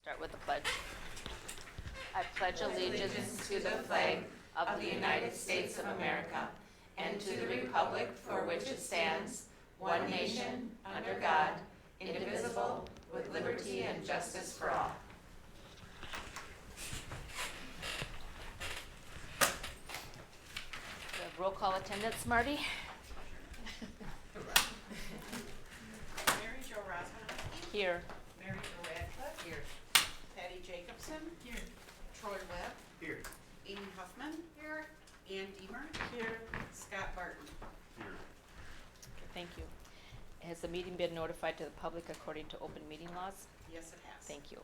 Start with the pledge. I pledge allegiance to the flag of the United States of America and to the republic for which it stands, one nation, under God, indivisible, with liberty and justice for all. Roll call attendance, Marty. Mary Jo Rosman. Here. Mary Jo Radcliffe. Here. Patty Jacobson. Here. Troy Webb. Here. Amy Huffman. Here. Ann Deemer. Here. Scott Barton. Here. Okay, thank you. Has the meeting been notified to the public according to open meeting laws? Yes, it has. Thank you.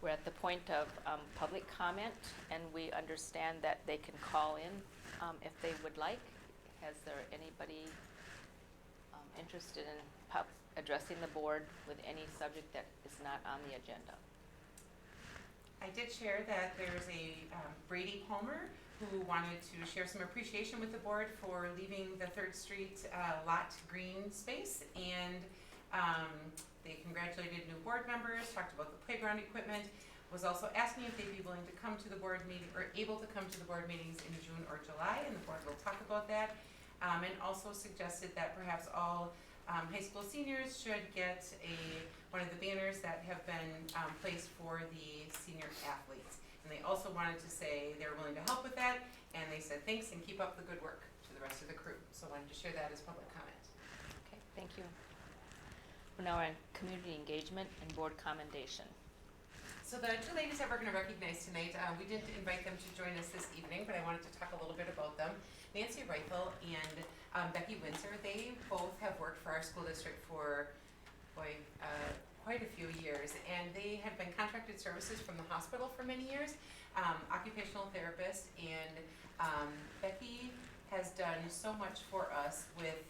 We're at the point of public comment, and we understand that they can call in if they would like. Is there anybody interested in addressing the board with any subject that is not on the agenda? I did share that there's a Brady Palmer who wanted to share some appreciation with the board for leaving the 3rd Street lot green space, and they congratulated new board members, talked about the playground equipment, was also asking if they'd be willing to come to the board meeting or able to come to the board meetings in June or July, and the board will talk about that, and also suggested that perhaps all high school seniors should get one of the banners that have been placed for the senior athletes. And they also wanted to say they were willing to help with that, and they said thanks and keep up the good work to the rest of the crew. So I wanted to share that as public comment. Okay, thank you. We're now on community engagement and board commendation. So the 2 ladies that we're going to recognize tonight, we didn't invite them to join us this evening, but I wanted to talk a little bit about them. Nancy Reifel and Becky Windsor, they both have worked for our school district for quite a few years, and they have been contracted services from the hospital for many years, occupational therapist, and Becky has done so much for us with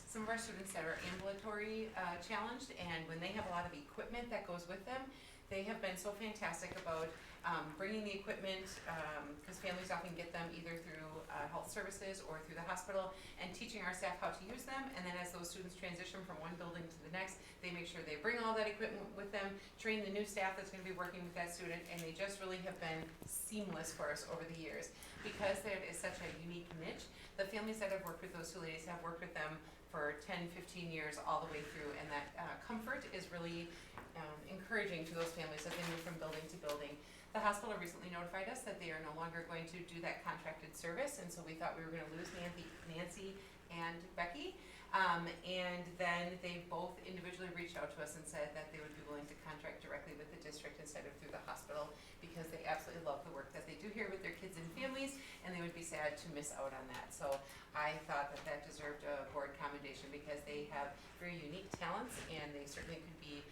some of our students that are ambulatory challenged, and when they have a lot of equipment that goes with them, they have been so fantastic about bringing the equipment, because families often get them either through health services or through the hospital, and teaching our staff how to use them. And then as those students transition from one building to the next, they make sure they bring all that equipment with them, train the new staff that's going to be working with that student, and they just really have been seamless for us over the years. Because there is such a unique niche, the families that have worked with those 2 ladies have worked with them for 10, 15 years all the way through, and that comfort is really encouraging to those families as they move from building to building. The hospital recently notified us that they are no longer going to do that contracted service, and so we thought we were going to lose Nancy and Becky. And then they both individually reached out to us and said that they would be willing to contract directly with the district instead of through the hospital, because they absolutely love the work that they do here with their kids and families, and they would be sad to miss out on that. So I thought that that deserved a board commendation, because they have very unique talents, and they certainly could be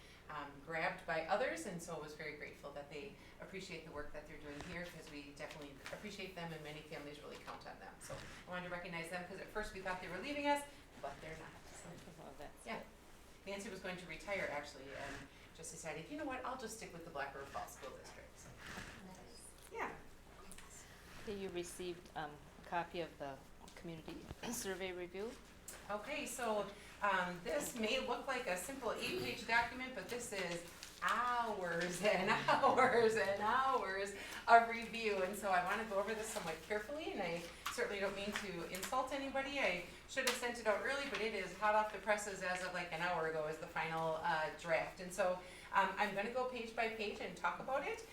grabbed by others, and so I was very grateful that they appreciate the work that they're doing here, because we definitely appreciate them, and many families really count on them. So I wanted to recognize them, because at first we thought they were leaving us, but they're not. So, yeah. Nancy was going to retire actually, and just decided, you know what, I'll just stick with the Black River Falls School District. So. Yeah. You received a copy of the community survey review. Okay, so this may look like a simple 8-page document, but this is hours and hours and hours of review, and so I want to go over this somewhat carefully, and I certainly don't mean to insult anybody. I should have sent it out early, but it is hot off the presses as of like an hour ago is the final draft, and so I'm going to go page by page and talk about it.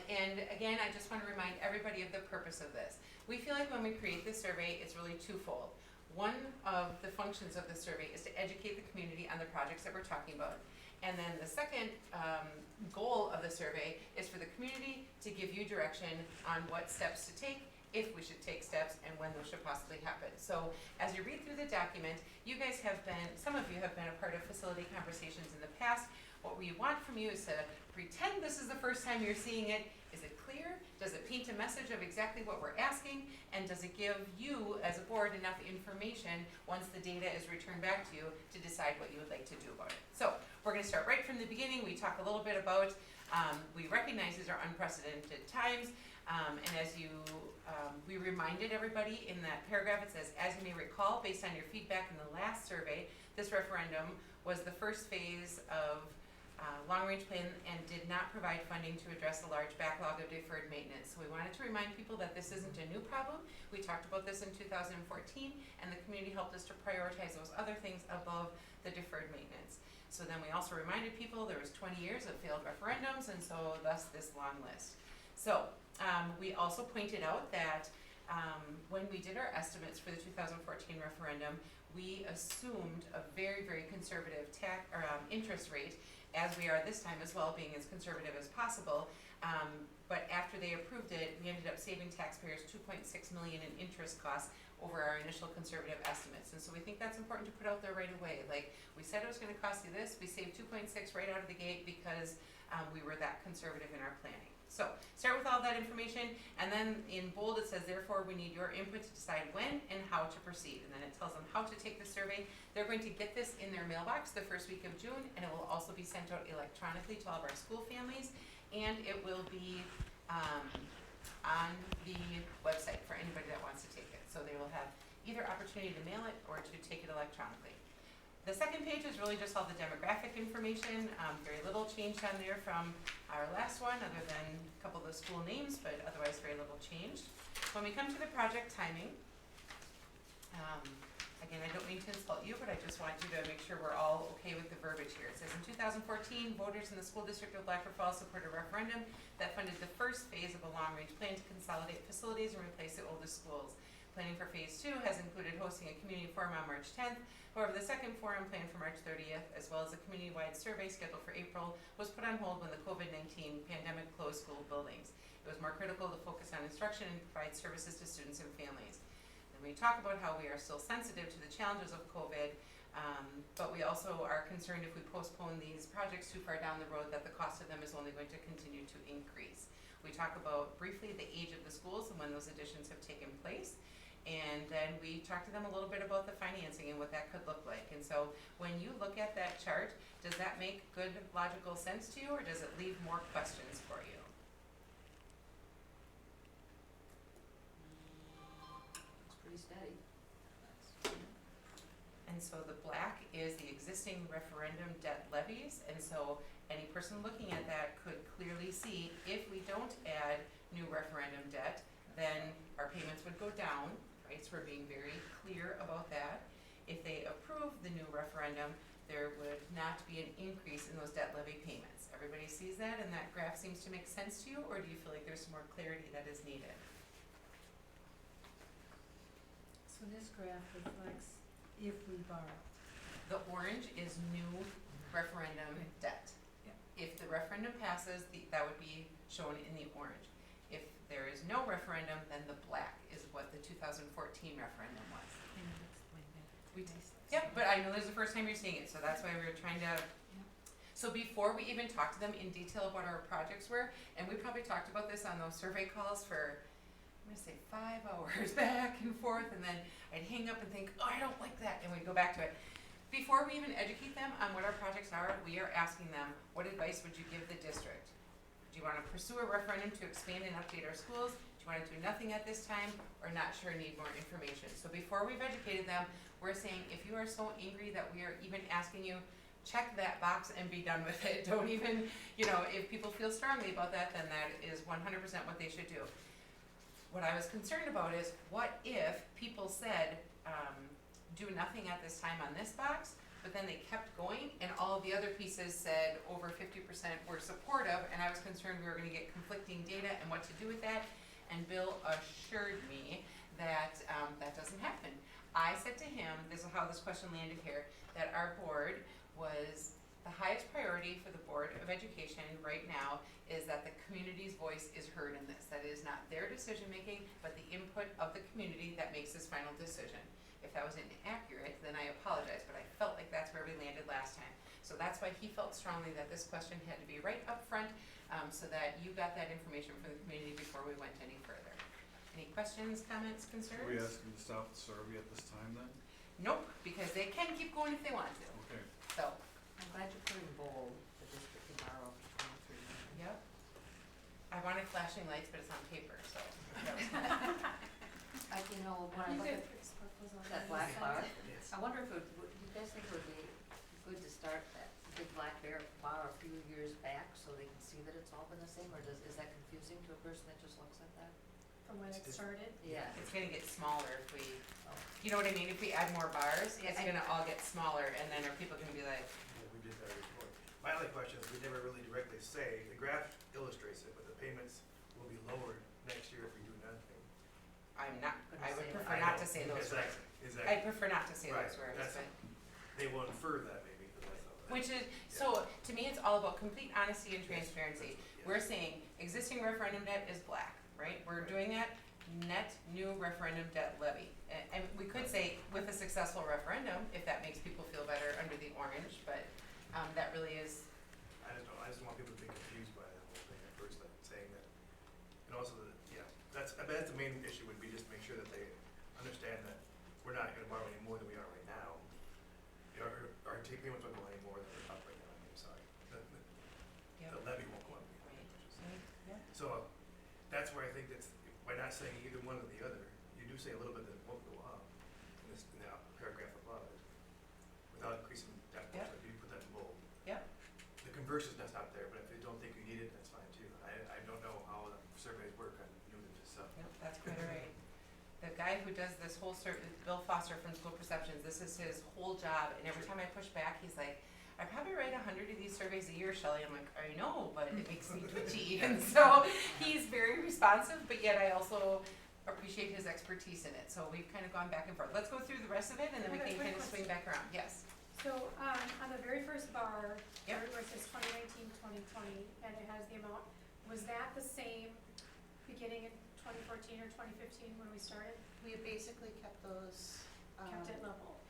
And again, I just want to remind everybody of the purpose of this. We feel like when we create this survey, it's really twofold. One of the functions of the survey is to educate the community on the projects that we're talking about. And then the second goal of the survey is for the community to give you direction on what steps to take, if we should take steps, and when those should possibly happen. So as you read through the document, you guys have been, some of you have been a part of facility conversations in the past. What we want from you is to pretend this is the first time you're seeing it. Is it clear? Does it paint a message of exactly what we're asking? And does it give you, as a board, enough information once the data is returned back to you to decide what you would like to do about it? So we're going to start right from the beginning. We talk a little bit about, we recognize these are unprecedented times. And as we reminded everybody in that paragraph, it says, as you may recall, based on your feedback in the last survey, this referendum was the first phase of long-range plan and did not provide funding to address the large backlog of deferred maintenance. So we wanted to remind people that this isn't a new problem. We talked about this in 2014, and the community helped us to prioritize those other things above the deferred maintenance. So then we also reminded people there was 20 years of failed referendums, and so thus this long list. So we also pointed out that when we did our estimates for the 2014 referendum, we assumed a very, very conservative interest rate, as we are this time as well, being as conservative as possible. But after they approved it, we ended up saving taxpayers $2.6 million in interest costs over our initial conservative estimates. And so we think that's important to put out there right away. Like, we said it was gonna cost you this, we saved 2.6 right out of the gate because we were that conservative in our planning. So, start with all that information, and then in bold it says, therefore, we need your input to decide when and how to proceed. And then it tells them how to take the survey. They're going to get this in their mailbox the first week of June, and it will also be sent out electronically to all of our school families, and it will be on the website for anybody that wants to take it. So they will have either opportunity to mail it or to take it electronically. The second page is really just all the demographic information. Very little changed on there from our last one, other than a couple of the school names, but otherwise very little changed. When we come to the project timing, again, I don't mean to insult you, but I just want you to make sure we're all okay with the verbiage here. It says, in 2014, voters in the school district of Black River Falls supported a referendum that funded the first phase of a long-range plan to consolidate facilities and replace the oldest schools. Planning for phase 2 has included hosting a community forum on March 10th. However, the second forum, planned for March 30th, as well as a community-wide survey scheduled for April, was put on hold when the COVID-19 pandemic closed school buildings. It was more critical to focus on instruction and provide services to students and families. And we talk about how we are still sensitive to the challenges of COVID, but we also are concerned if we postpone these projects too far down the road that the cost of them is only going to continue to increase. We talk about briefly the age of the schools and when those additions have taken place. And then we talked to them a little bit about the financing and what that could look like. And so when you look at that chart, does that make good logical sense to you, or does it leave more questions for you? It's pretty steady. And so the black is the existing referendum debt levies, and so any person looking at that could clearly see if we don't add new referendum debt, then our payments would go down, right? So we're being very clear about that. If they approve the new referendum, there would not be an increase in those debt levy payments. Everybody sees that, and that graph seems to make sense to you, or do you feel like there's some more clarity that is needed? So this graph reflects if we borrow. The orange is new referendum debt. Yeah. If the referendum passes, that would be shown in the orange. If there is no referendum, then the black is what the 2014 referendum was. Yep, but I know this is the first time you're seeing it, so that's why we were trying to. So before we even talked to them in detail about our projects were, and we probably talked about this on those survey calls for, I'm gonna say 5 hours back and forth, and then I'd hang up and think, oh, I don't like that, and we'd go back to it. Before we even educate them on what our projects are, we are asking them, what advice would you give the district? Do you wanna pursue a referendum to expand and update our schools? Do you wanna do nothing at this time, or not sure, need more information? So before we've educated them, we're saying, if you are so angry that we are even asking you, check that box and be done with it. Don't even, if people feel strongly about that, then that is 100% what they should do. What I was concerned about is, what if people said, do nothing at this time on this box, but then they kept going and all of the other pieces said over 50% were supportive, and I was concerned we were gonna get conflicting data and what to do with that, and Bill assured me that that doesn't happen. I said to him, this is how this question landed here, that our board was the highest priority for the Board of Education right now is that the community's voice is heard in this. That it is not their decision making, but the input of the community that makes this final decision. If that was inaccurate, then I apologize, but I felt like that's where we landed last time. So that's why he felt strongly that this question had to be right up front, so that you got that information from the community before we went any further. Any questions, comments, concerns? Are we asking to stop the survey at this time then? Nope, because they can keep going if they want to. Okay. So, I'm glad you put in bold, the district can borrow up to 23 million. yep. I wanted flashing lights, but it's on paper, so. When I look at that black bar, I wonder if do you guys think it would be good to start that big black bar a few years back so they can see that it's all been the same, or is that confusing to a person that just looks at that? From when it It's started? Yeah. It's gonna get smaller if we, Oh. you know what I mean, if we add more bars, Yeah, it's gonna all get smaller, and then are people gonna be like, Yeah, we did that before. My only question is, we never really directly say, the graph illustrates it, but the payments will be lowered next year if we do nothing. I'm not, I would Say prefer I not know, to say those words. Exactly. I'd prefer not to say Right, those words, that's- but, They will infer that maybe, but that's all. which is, so, to me, it's all about complete honesty and transparency. We're saying existing referendum debt is black, right? We're doing that net new referendum debt levy. And we could say with a successful referendum, if that makes people feel better under the orange, but, that really is, I just don't want people to be confused by that whole thing at first, like saying that. And also, that's the main issue would be just to make sure that they understand that we're not gonna borrow any more than we are right now. Our take payments won't go any more than we're up right now, I'm sorry. yeah, The levy won't go up. right, yeah. So, that's where I think that's, by not saying either one or the other, you do say a little bit that it won't go up in this, in the paragraph above it, without increasing that much, Yep. like you put that in bold. Yep. The conversion's not there, but if you don't think you need it, that's fine too. I don't know how the surveys work on new to stuff. Yep, that's quite all right. The guy who does this whole Bill Foster from School Perceptions, this is his whole job, and every time I push back, he's like, I probably write 100 of these surveys a year, Shelley. I'm like, I know, but it makes me twitchy. And so he's very responsive, but yet I also appreciate his expertise in it. So we've kind of gone back and forth. Let's go through the rest of it, and then we I have a can quick kind of swing back around. Yes. So, on the very first bar, Yep. where it says 2019, 2020, and it has the amount, was that the same beginning in 2014 or 2015 when we started? We have basically kept those, Kept it level?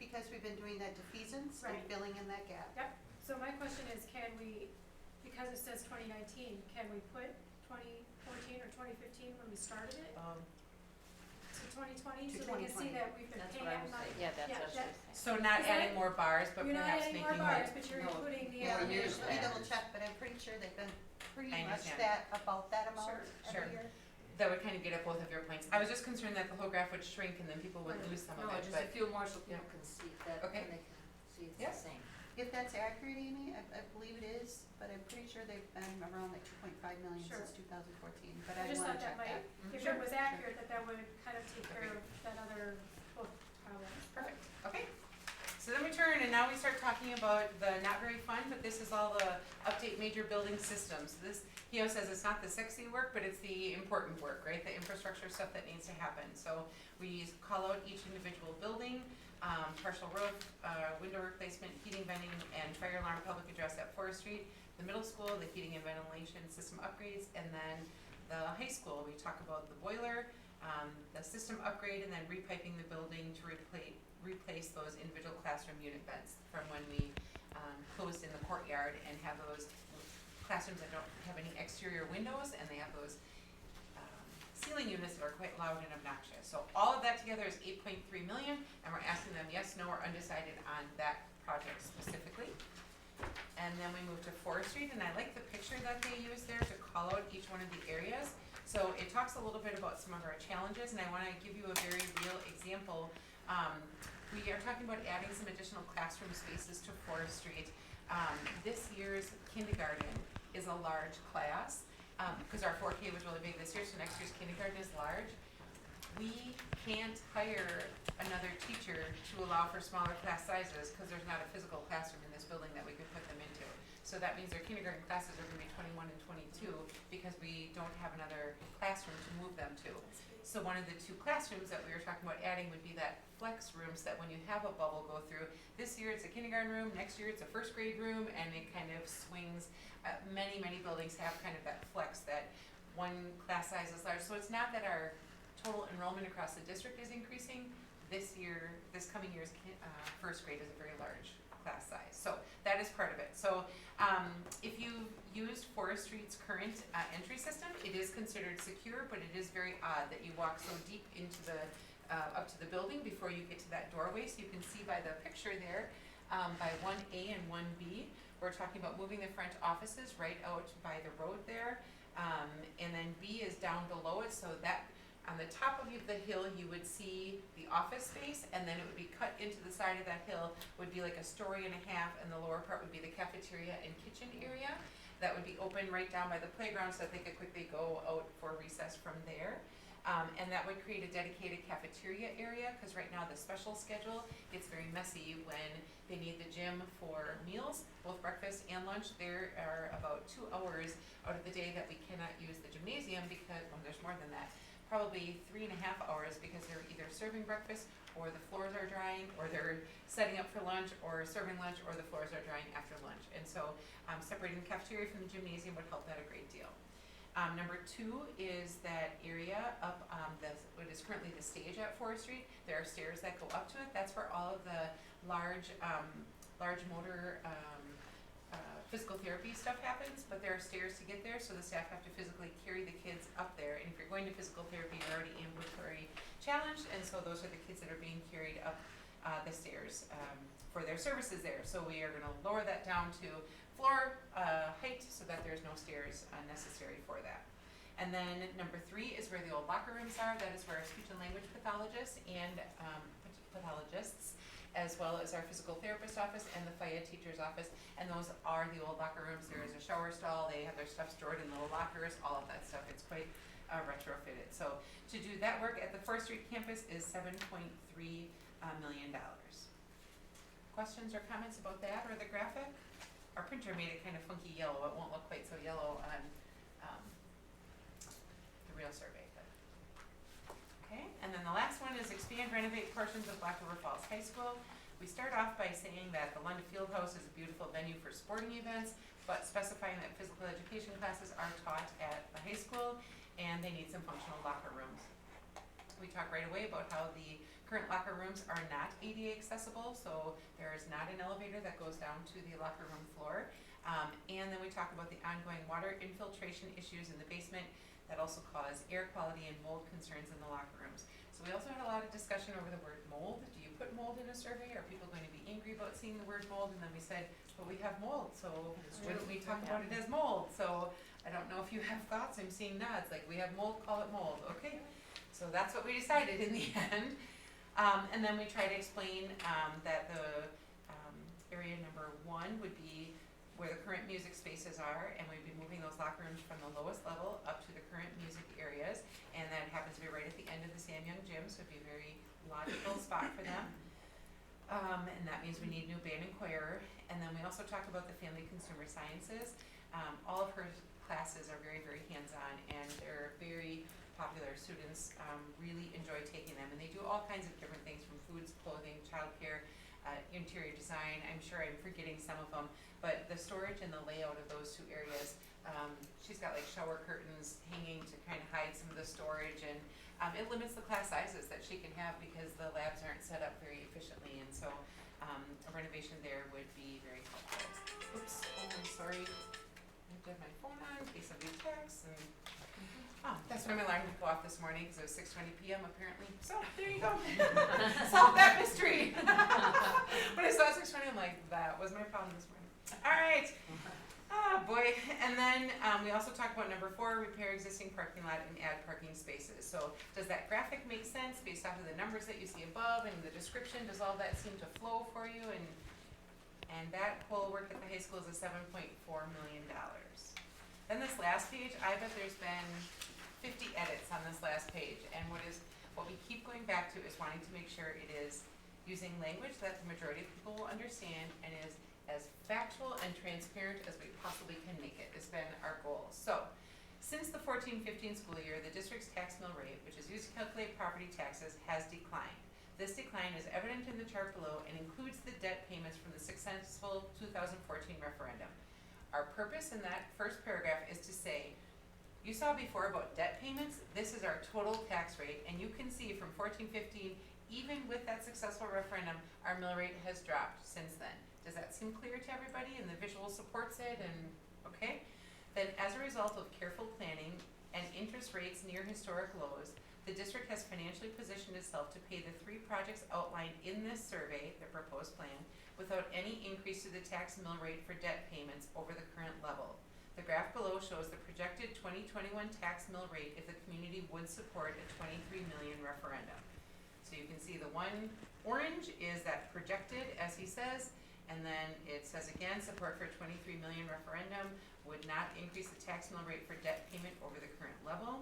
because we've been doing that defeasance and Right. filling in that gap. So my question is, can we, because it says 2019, can we put 2014 or 2015 when we started it to 2020? To So they can see 2020. that we've been That's paying what I that was money? saying. Yeah, that's Yeah, what she that- was saying. So not Is adding that- more bars, but You're not perhaps adding making more bars, but you're No. including the Yeah, we we use information. that. double check, but I'm pretty sure they've been pretty I much understand. that, about that amount Sure, sure. every year. That would kind of get at both of your points. I was just concerned that the whole graph would shrink and then people would Right. lose some No, of it, just but, a few more so people can see that, Okay. and they can see it's Yep. the same. If that's accurate, Amy, I believe it is, but I'm pretty sure they've been around like 2.5 million Sure. since 2014, but I I just wanna thought check that might, that. if Sure. it was accurate, that would kind of take care of that other book problem. perfect, okay. So then we turn and now we start talking about the not very fun, but this is all the update major building systems. This, he always says it's not the sexy work, but it's the important work, right? The infrastructure stuff that needs to happen. So we call out each individual building, partial roof, window replacement, heating, venting, and fire alarm public address at Forest Street. The middle school, the heating and ventilation system upgrades, and then the high school, we talk about the boiler, the system upgrade, and then repiping the building to replace those individual classroom unit vents from when we closed in the courtyard and have those classrooms that don't have any exterior windows, and they have those ceiling units that are quite loud and obnoxious. So all of that together is 8.3 million, and we're asking them yes, no, or undecided on that project specifically. And then we move to Forest Street, and I like the picture that they use there to call out each one of the areas. So it talks a little bit about some of our challenges, and I wanna give you a very real example. We are talking about adding some additional classroom spaces to Forest Street. This year's kindergarten is a large class, because our 4K was really big this year, so next year's kindergarten is large. We can't hire another teacher to allow for smaller class sizes, because there's not a physical classroom in this building that we could put them into. So that means our kindergarten classes are gonna be 21 and 22, because we don't have another classroom to move them to. So one of the two classrooms that we were talking about adding would be that flex room, so that when you have a bubble go through, this year it's a kindergarten room, next year it's a first grade room, and it kind of swings. Many buildings have kind of that flex, that one class size is large. So it's not that our total enrollment across the district is increasing. This coming year's first grade is a very large class size. So that is part of it. So if you used Forest Street's current entry system, it is considered secure, but it is very odd that you walk so deep into the up to the building before you get to that doorway. So you can see by the picture there, by 1A and 1B, we're talking about moving the front offices right out by the road there. And then B is down below it, so that On the top of the hill, you would see the office space, and then it would be cut into the side of that hill, would be like a story and a half, and the lower part would be the cafeteria and kitchen area. That would be open right down by the playground so that they could quickly go out for recess from there. And that would create a dedicated cafeteria area, because right now the special schedule gets very messy when they need the gym for meals, both breakfast and lunch. There are about 2 hours out of the day that we cannot use the gymnasium because, well, there's more than that, probably 3.5 hours, because they're either serving breakfast, or the floors are drying, or they're setting up for lunch, or serving lunch, or the floors are drying after lunch. And so separating the cafeteria from the gymnasium would help that a great deal. Number 2 is that area up what is currently the stage at Forest Street. There are stairs that go up to it. That's where all of the large motor physical therapy stuff happens, but there are stairs to get there, so the staff have to physically carry the kids up there. And if you're going to physical therapy, you're already ambulatory challenged, and so those are the kids that are being carried up the stairs for their services there. So we are going to lower that down to floor height so that there's no stairs necessary for that. And then number 3 is where the old locker rooms are. That is where our speech and language pathologists and pathologists, as well as our physical therapist office and the FIA teacher's office, and those are the old locker rooms. There is a shower stall, they have their stuff stored in little lockers, all of that stuff. It's quite retrofitted. So to do that work at the 4th Street campus is $7.3 million. Questions or comments about that or the graphic? Our printer made it kind of funky yellow. It won't look quite so yellow on the real survey. But. Okay, and then the last one is expand, renovate portions of Black River Falls High School. We start off by saying that the London Fieldhouse is a beautiful venue for sporting events, but specifying that physical education classes are taught at the high school and they need some functional locker rooms. We talk right away about how the current locker rooms are not ADA accessible, so there is not an elevator that goes down to the locker room floor. And then we talk about the ongoing water infiltration issues in the basement that also cause air quality and mold concerns in the locker rooms. So we also had a lot of discussion over the word mold. Do you put mold in a survey? Are people going to be angry about seeing the word mold? And then we said, well, we have mold, so wouldn't we talk about it as mold? So I don't know if you have thoughts. I'm seeing nods, like we have mold, call it mold. Okay, so that's what we decided in the end. And then we try to explain that the area number 1 would be where the current music spaces are, and we'd be moving those locker rooms from the lowest level up to the current music areas, and that happens to be right at the end of the Sam Young Gym, so it'd be a very logical spot for them. And that means we need new band and choir. And then we also talk about the family consumer sciences. All of her classes are very, very hands-on, and they're very popular. Students really enjoy taking them, and they do all kinds of different things from foods, clothing, childcare, interior design. I'm sure I'm forgetting some of them, but the storage and the layout of those 2 areas, she's got like shower curtains hanging to kind of hide some of the storage, and it limits the class sizes that she can have because the labs aren't set up very efficiently, and so a renovation there would be very helpful. Oops, oh, I'm sorry. I have my phone on in case somebody texts, and that's why my alarm didn't go off this morning, because it was 6:20 p.m. apparently. So there you go. Solve that mystery. When I saw 6:20, I'm like, that was my problem this morning. All right. Oh boy. And then we also talk about number 4, repair existing parking lot and add parking spaces. So does that graphic make sense based off of the numbers that you see above and the description? Does all that seem to flow for you? And that whole work at the high school is a $7.4 million. Then this last page, I bet there's been 50 edits on this last page, and what we keep going back to is wanting to make sure it is using language that the majority of people will understand and is as factual and transparent as we possibly can make it. It's been our goal. So, since the 14-15 school year, the district's tax mill rate, which is used to calculate property taxes, has declined. This decline is evident in the chart below and includes the debt payments from the successful 2014 referendum. Our purpose in that first paragraph is to say, you saw before about debt payments, this is our total tax rate, and you can see from 14-15, even with that successful referendum, our mill rate has dropped since then. Does that seem clear to everybody, and the visual supports it, and okay? Then as a result of careful planning and interest rates near historic lows, the district has financially positioned itself to pay the 3 projects outlined in this survey, the proposed plan, without any increase to the tax mill rate for debt payments over the current level. The graph below shows the projected 2021 tax mill rate if the community would support a 23 million referendum. So you can see the one orange is that projected, as he says, and then it says again, support for 23 million referendum would not increase the tax mill rate for debt payment over the current level.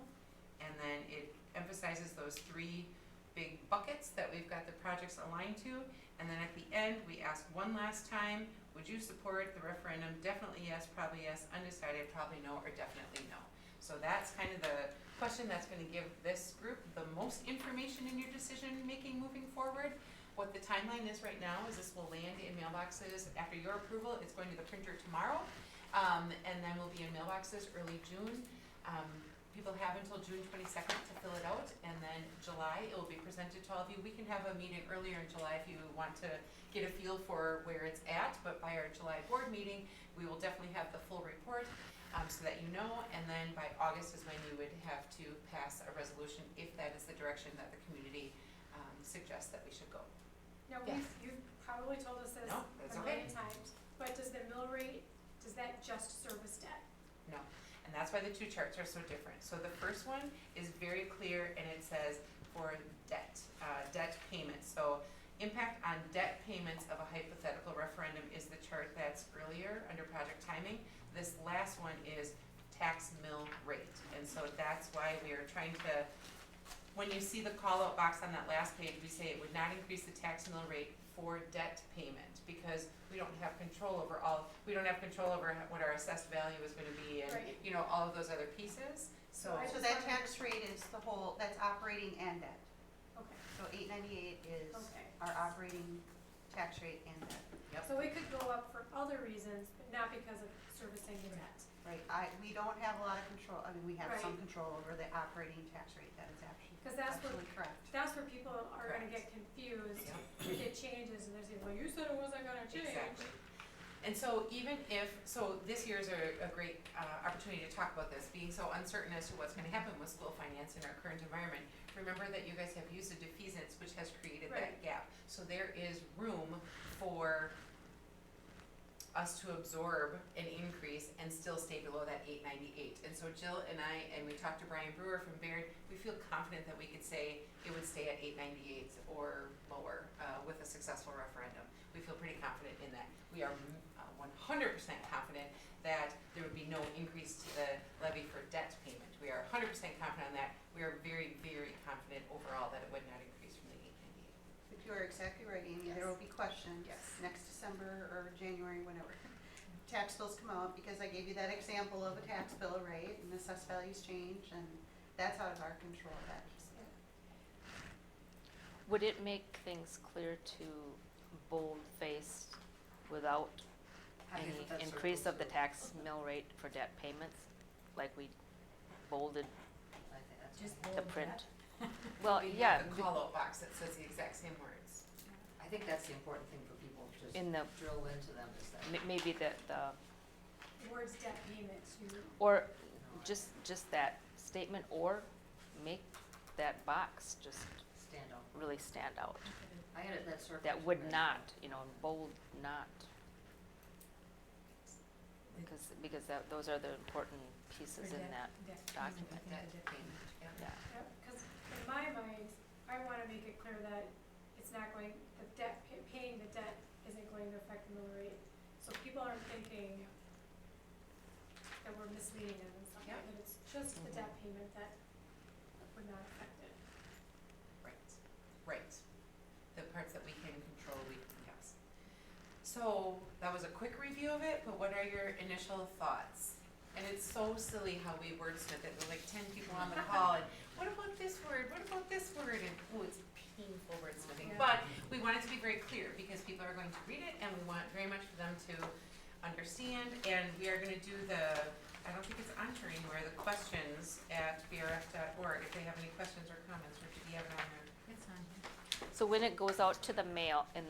And then it emphasizes those three big buckets that we've got the projects aligned to. And then at the end, we ask one last time, would you support the referendum? Definitely yes, probably yes, undecided, probably no, or definitely no. So that's kind of the question that's gonna give this group the most information in your decision making moving forward. What the timeline is right now is this will land in mailboxes after your approval. It's going to the printer tomorrow, and then will be in mailboxes early June. People have until June 22nd to fill it out, and then July it will be presented to all of you. We can have a meeting earlier in July if you want to get a feel for where it's at, but by our July board meeting, we will definitely have the full report so that you know, and then by August is when you would have to pass a resolution if that is the direction that the community suggests that we should go. Now, Yes. you've probably told us this No, that's a okay. million times, but does the mill rate, does that just service debt? No, and that's why the two charts are so different. So the first one is very clear and it says for debt, debt payments. So impact on debt payments of a hypothetical referendum is the chart that's earlier under project timing. This last one is tax mill rate. And so that's why we are trying to, when you see the call out box on that last page, we say it would not increase the tax mill rate for debt payment because we don't have control over we don't have control over what our assessed value is gonna be and, Right. you know, all of those other pieces, so. I So just that wanted- tax rate is the whole, that's operating and debt. Okay, So 898 is okay. our operating tax rate and debt. Yep. So it could go up for other reasons, but not because of servicing the debt. Right, we don't have a lot of control, I mean, we have some Right. control over the operating tax rate, that is actually 'Cause that's what- absolutely correct. That's where people are gonna Correct. get confused Yep. if it changes and they're saying, well, you said it wasn't gonna change. Exactly. And so even if, so this year's a great opportunity to talk about this, being so uncertain as to what's gonna happen with school finance in our current environment. Remember that you guys have used the defeasance, which has created that Right. gap. So there is room for us to absorb an increase and still stay below that 898. And so Jill and I, and we talked to Brian Brewer from Baird, we feel confident that we could say it would stay at 898 or lower with a successful referendum. We feel pretty confident in that. We are 100% confident that there would be no increase to the levy for debt payment. We are 100% confident on that. We are very, very confident overall that it would not increase from the 898. But you are exactly right, Amy, there will be questions next December or January, whenever tax bills come out, because I gave you that example of a tax bill, right, and assessed values change, and that's out of our control, that just, Would it make things clear to bold-faced without How do you any put that increase circle of the to- tax mill rate for debt payments? Like we bolded I think that's Just fine. the bold print? that. Well, We yeah, have the call-out box that says the exact same words. I think that's the important thing for people to in the, just drill into them is that, maybe the, The words debt payments, or you know, just that statement, or make that box just stand out. really stand out. I had it that circle. That too, would right? not, in bold, not. Because those are the important pieces in that document. Debt payment, yeah. Yeah. yep, cause in my mind, I wanna make it clear that it's not going, the debt, paying the debt isn't going to affect the mill rate. So people aren't thinking that we're misleading them and stuff, Yep. that it's just the debt payment that would not affect it. Right, right. The parts that we can control, yes. So that was a quick review of it, but what are your initial thoughts? And it's so silly how we wordsmith it, with like 10 people on the call, and what about this word, what about this word, and it's painful wordsmithing. Yeah. But we want it to be very clear, because people are going to read it, and we want very much for them to understand, and we are gonna do I don't think it's on here anywhere, the questions at brf.org, if they have any questions or comments, or did you have it on there? It's on here. So when it goes out to the mail, and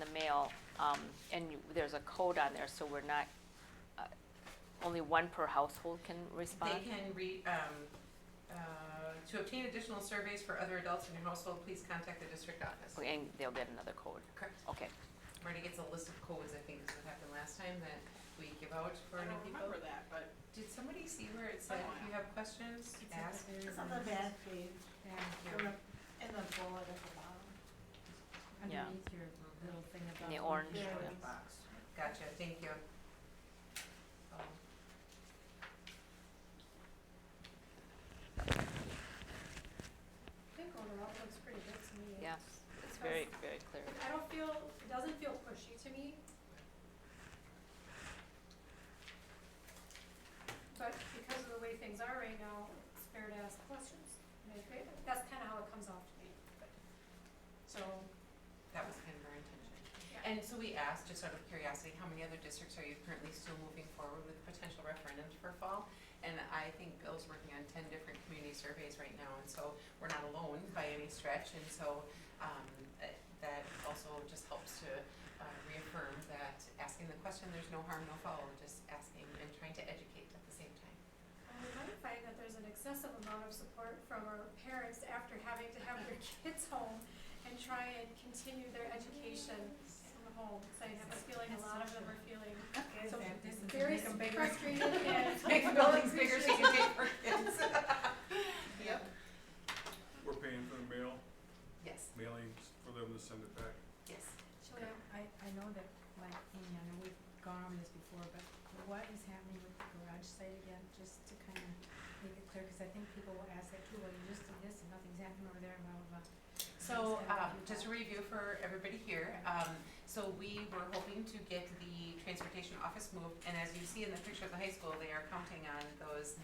there's a code on there, so we're not, only one per household can respond? They can to obtain additional surveys for other adults in your household, please contact the district office. Okay, and they'll get another code. Correct. Okay. Marty gets a list of codes, I think is what happened last time, that we give out for I new don't people. remember that, but Did somebody see where it said if you have questions, ask? It's on the back page, Thank in you. the bullet at the bottom. Yeah. Underneath your little thing about. the orange, Yeah. yeah. Box. Gotcha, thank you. Oh. I think overall it looks pretty good to me. Yes, it's very, very clear. I don't feel, it doesn't feel pushy to me. But because of the way things are right now, it's fair to ask questions. And that's kind of how it comes off to me. So, That was kind of our intention. yeah. And so we asked, just out of curiosity, how many other districts are you currently still moving forward with potential referendums for fall? And I think Bill's working on 10 different community surveys right now, and so we're not alone by any stretch. And so that also just helps to reaffirm that asking the question, there's no harm, no foul, just asking and trying to educate at the same time. I might find that there's an excessive amount of support from our parents after having to have their kids home and try and continue their education from home. So I have a feeling a lot of them are feeling so very frustrated and Make the buildings bigger so you can take more kids. Yep. We're paying for the mail, Yes, mailings for them to send it back. yes. I know that, like, Amy, I know we've gone over this before, but what is happening with the garage site again, just to kind of make it clear, because I think people will ask that too, well, you just did this and nothing's happening over there, blah, blah, blah. So, just a review for everybody here, so we were hoping to get the transportation office moved, and as you see in the picture of the high school, they are counting on those,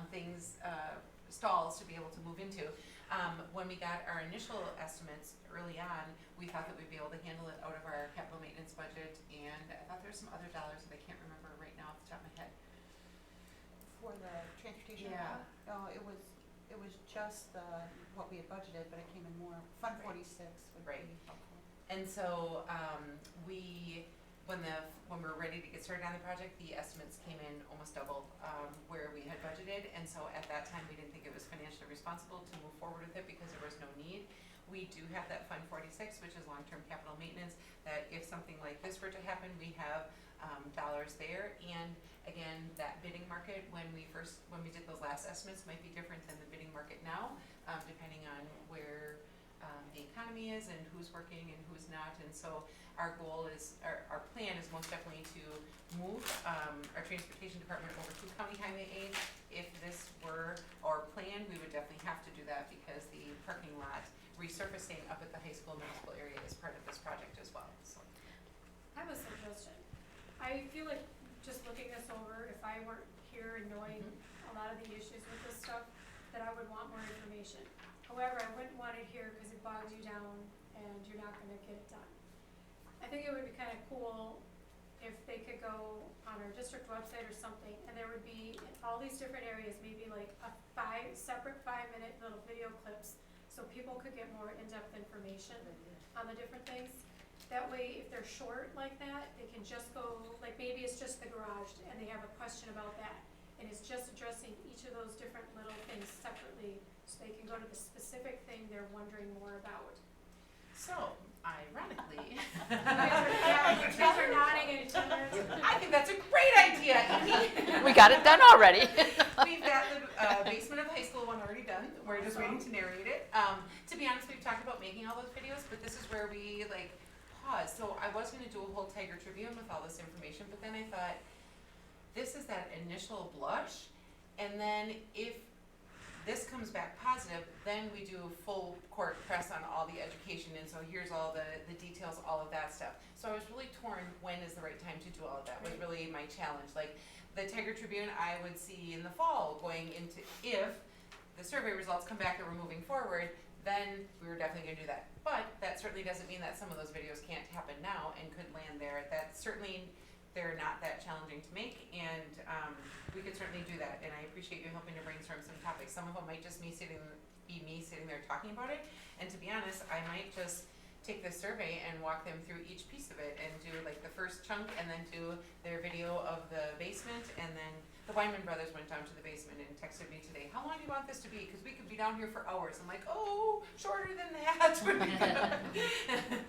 things, stalls to be able to move into. When we got our initial estimates early on, we thought that we'd be able to handle it out of our capital maintenance budget, and I thought there were some other dollars that I can't remember right now off the top of my head. For the transportation. Yeah. No, it was just what we had budgeted, but it came in more. Fund Right. 46 would Right. be helpful. And so, when we were ready to get started on the project, the estimates came in almost double, where we had budgeted, and so at that time, we didn't think it was financially responsible to move forward with it because there was no need. We do have that Fund 46, which is long-term capital maintenance, that if something like this were to happen, we have, dollars there, and again, that bidding market, when we did those last estimates, might be different than the bidding market now, depending on where, the economy is and who's working and who's not, and so our goal is, our plan is most definitely to move our transportation department over to County Highway 8. If this were our plan, we would definitely have to do that because the parking lot resurfacing up at the high school middle school area is part of this project as well, so. I have a suggestion. I feel like just looking this over, if I weren't here and knowing a lot of the issues with this stuff, that I would want more information. However, I wouldn't want it here because it bogs you down and you're not gonna get it done. I think it would be kinda cool if they could go on our district website or something, and there would be in all these different areas, maybe like separate 5-minute little video clips, so people could get more in-depth information on the different things. That way, if they're short like that, they can just go, like maybe it's just the garage and they have a question about that. And it's just addressing each of those different little things separately, so they can go to the specific thing they're wondering more about. So, ironically, You guys are nodding at each other. I think that's a great idea, Amy. We got it done already. We've got the basement of the high school one already done. We're just waiting to narrate it. To be honest, we've talked about making all those videos, but this is where we pause. So I was gonna do a whole Tiger Tribune with all this information, but then I thought, this is that initial blush, and then if this comes back positive, then we do full court press on all the education, and so here's all the details, all of that stuff. So I was really torn, when is the right time to do all of that, was really my challenge. The Tiger Tribune, I would see in the fall going into, if the survey results come back that we're moving forward, then we were definitely gonna do that. But that certainly doesn't mean that some of those videos can't happen now and could land there. That certainly, they're not that challenging to make, and we could certainly do that. And I appreciate you helping to brainstorm some topics. Some of them might just be me sitting there talking about it. And to be honest, I might just take this survey and walk them through each piece of it and do the first chunk, and then do their video of the basement. And then the Wyman brothers went down to the basement and texted me today, how long do you want this to be? Because we could be down here for hours. I'm like, oh, shorter than that would be good.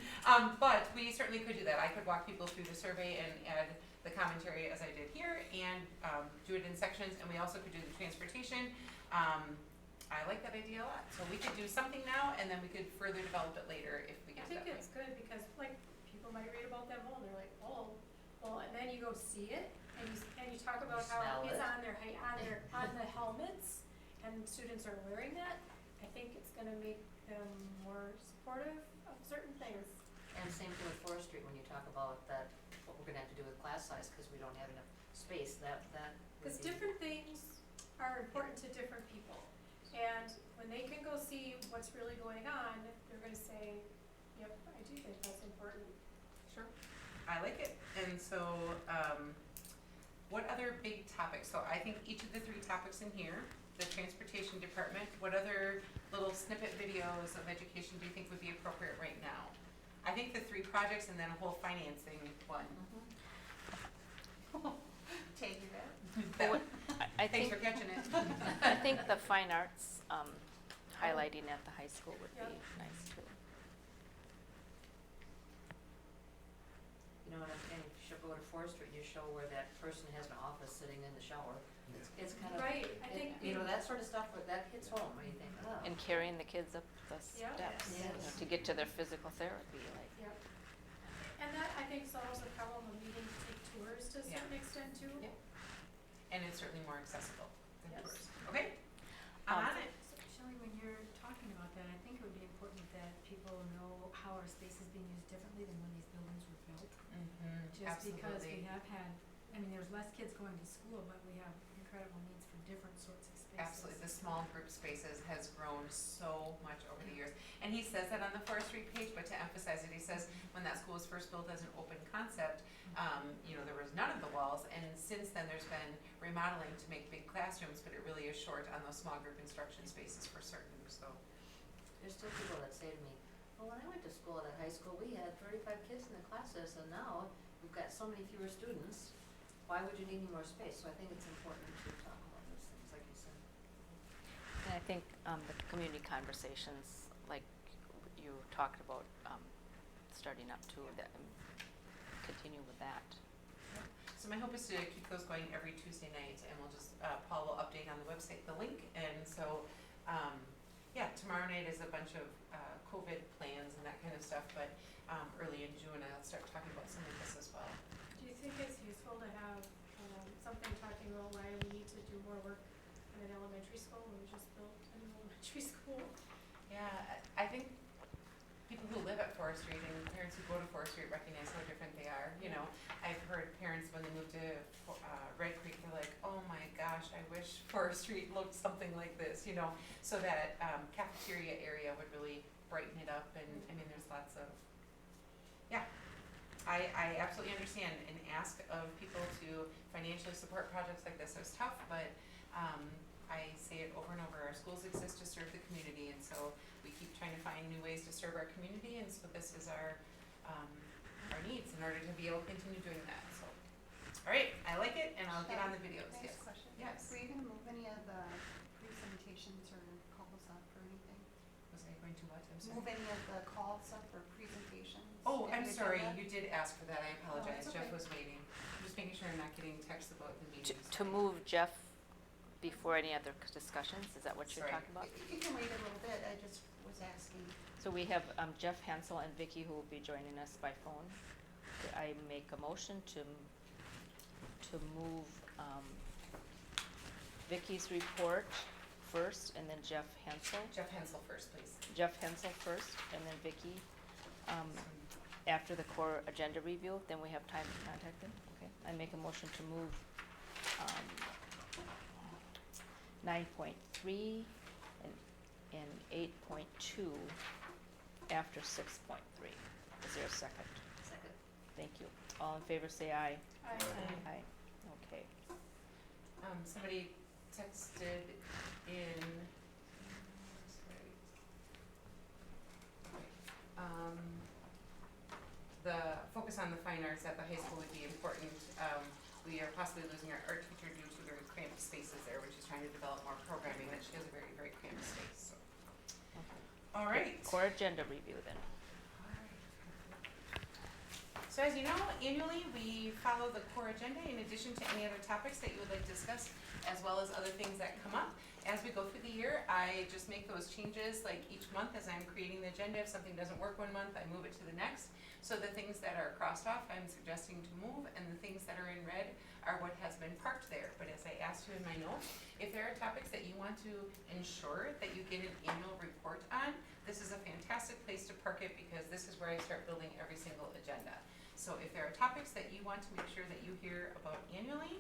But we certainly could do that. I could walk people through the survey and add the commentary as I did here, and and, do it in sections, and we also could do the transportation. I like that idea a lot, so we could do something now, and then we could further develop it later if we I get to that think point. it's good because like people might read about them all and they're like, oh, well, and then you go see it and you talk about how Smell it's it. on their on the helmets and students are wearing that. I think it's gonna make them more supportive of certain things. And same thing with forestry, when you talk about that, what we're gonna have to do with class size, cause we don't have enough space, that would Because be- different things are important to different people. And when they can go see what's really going on, they're gonna say, yep, I do think that's important. Sure, I like it, and so, what other big topics, so I think each of the 3 topics in here, the transportation department, what other little snippet videos of education do you think would be appropriate right now? I think the 3 projects and then a whole financing one. Take it out. That- Well, I Thanks think, for catching it. I think the fine arts, highlighting at the high school would be Yep. nice too. You know what I'm saying, if you should go to forestry, you show where that person has an office sitting in the shower. It's kind of. Right, I think You know, that sort of stuff, but that hits home, when you think, oh. And carrying the kids up the Yeah. steps, you know, Yes. to get to their physical therapy, like. Yep. And that, I think, solves the problem of needing to take tours to a Yeah. certain extent too. Yeah. And it's certainly more accessible than Yes. tours. Okay, I'm on it. So Shelley, when you're talking about that, I think it would be important that people know how our space is being used differently than when these buildings were built. Just because we have had, I mean, there's less kids going to school, but we have incredible needs for different sorts of spaces. Absolutely, the small group spaces has grown so much over the years. And he says that on the forestry page, but to emphasize it, he says when that school was first built as an open concept, you know, there was none of the walls, and since then there's been remodeling to make big classrooms, but it really is short on those small group instruction spaces for certain, so. There's still people that say to me, well, when I went to school at high school, we had 35 kids in the classes, and now we've got so many fewer students. Why would you need any more space? So I think it's important to talk about those things, like you said. And I think, the community conversations, like you talked about, starting up too, that, continue with that. So my hope is to keep those going every Tuesday night, and we'll just, Paul will update on the website the link, and so, yeah, tomorrow night is a bunch of, COVID plans and that kind of stuff, but, early in June, I'll start talking about some of this as well. Do you think it's useful to have, something talking about why we need to do more work in an elementary school when we just built an elementary school? Yeah, I think people who live at Forest Street and parents who go to Forest Street recognize how different they are, you know. I've heard parents when they move to Red Creek, they're like, oh my gosh, I wish Forest Street looked something like this, you know. So that cafeteria area would really brighten it up, and I mean, there's lots of, yeah. I absolutely understand and ask of people to financially support projects like this. It was tough, but I say it over and over, our schools exist to serve the community, and so we keep trying to find new ways to serve our community, and so this is our needs in order to be able to continue doing that, so. All right, I like it, and I'll get on the videos, Can I yes. ask a question? Yes. Were you gonna move any of the presentations or calls up or anything? Was I going to what, I'm sorry? Move any of the calls up or presentations? Oh, in I'm the sorry, agenda? you did ask for that, I apologize, it's Jeff okay. was waiting. Just making sure I'm not getting texts about the meetings. To move Jeff before any other discussions, is that what you're Sorry. talking about? You can wait a little bit, I just was asking. So we have, Jeff Hansel and Vicky who will be joining us by phone. Could I make a motion to move, Vicky's report first, and then Jeff Hansel? Jeff Hensel first, please. Jeff Hansel first, and then Vicky, after the core agenda review, then we have time to contact them, okay? I make a motion to move, 9.3 and 8.2 after 6.3. Is there a second? Second. Thank you. All in favor say aye. I, Aye. Okay. Somebody texted in, sorry. The focus on the fine arts at the high school would be important. We are possibly losing our art teacher due to very cramped spaces there, which is trying to develop more programming, that she has a very, very cramped space, so. All right. Core agenda review then. So as you know, annually, we follow the core agenda in addition to any other topics that you would like discussed, as well as other things that come up. As we go through the year, I just make those changes like each month as I'm creating the agenda. If something doesn't work one month, I move it to the next. So the things that are crossed off, I'm suggesting to move, and the things that are in red are what has been parked there. But as I asked you in my notes, if there are topics that you want to ensure that you get an annual report on, this is a fantastic place to park it because this is where I start building every single agenda. So if there are topics that you want to make sure that you hear about annually,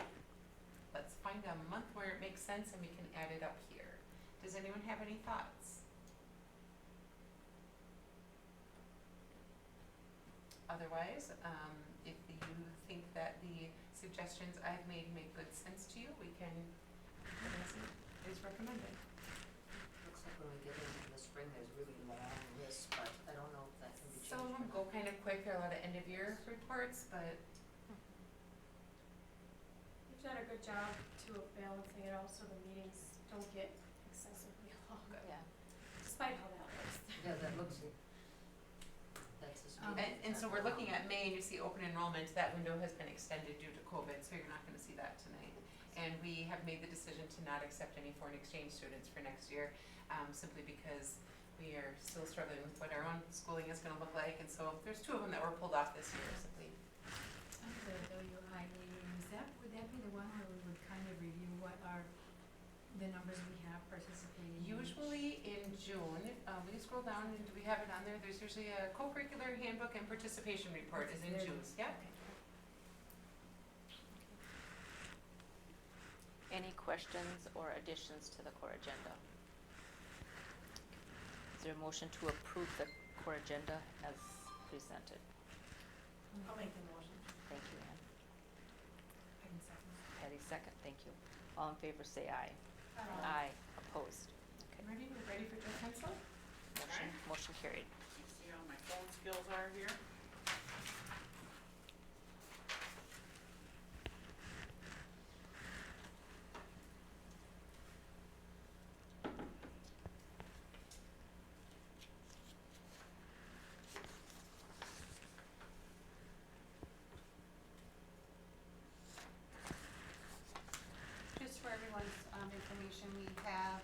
let's find a month where it makes sense and we can add it up here. Does anyone have any thoughts? Otherwise, if you think that the suggestions I've made make good sense to you, we can, as is recommended. Looks like when we get into the spring, there's really long lists, but I don't know if that can be changed. Some of them go kind of quick, there are a lot of end of year reports, but You've done a good job to balancing it out so the meetings don't get excessively long, Yeah. despite how that looks. Yeah, that looks, that's just. and so we're looking at May and you see open enrollment, that window has been extended due to COVID, so you're not gonna see that tonight. And we have made the decision to not accept any foreign exchange students for next year, simply because we are still struggling with what our own schooling is gonna look like, and so there's 2 of them that were pulled off this year simply. The WI meeting, would that be the one where we would kind of review what are the numbers we have participating? Usually in June, we can scroll down and do we have it on there? There's usually a co-curricular handbook and participation report is in There it June, is. yeah. Okay. Any questions or additions to the core agenda? Is there a motion to approve the core agenda as presented? I'll make the motion. Thank you, Ann. I can second that. Patty, second, thank you. All in favor, say aye. Aye. Opposed? Okay. Ready for Jeff Hensel? Motion carried. You see how my phone skills are here? Just for everyone's information, we have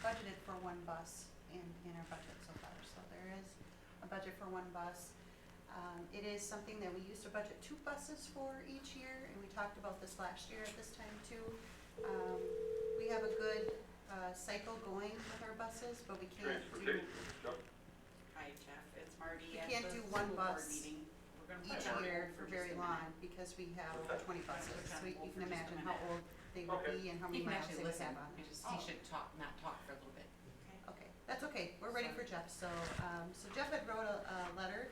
budgeted for 1 bus in our budget so far. So there is a budget for 1 bus. It is something that we used to budget 2 buses for each year, and we talked about this last year at this time too. We have a good cycle going with our buses, but we can't do Hi Jeff, it's Marty We at can't the do one school board bus meeting. We're gonna put each it on year hold for just very a long minute. because we have over 20 buses. Put it on So you hold can for just a imagine how minute. old they would be and how He many can miles actually they would listen, have on them. he should not talk for a little bit. Okay, that's okay, we're ready for Jeff, so, so Jeff had wrote a letter,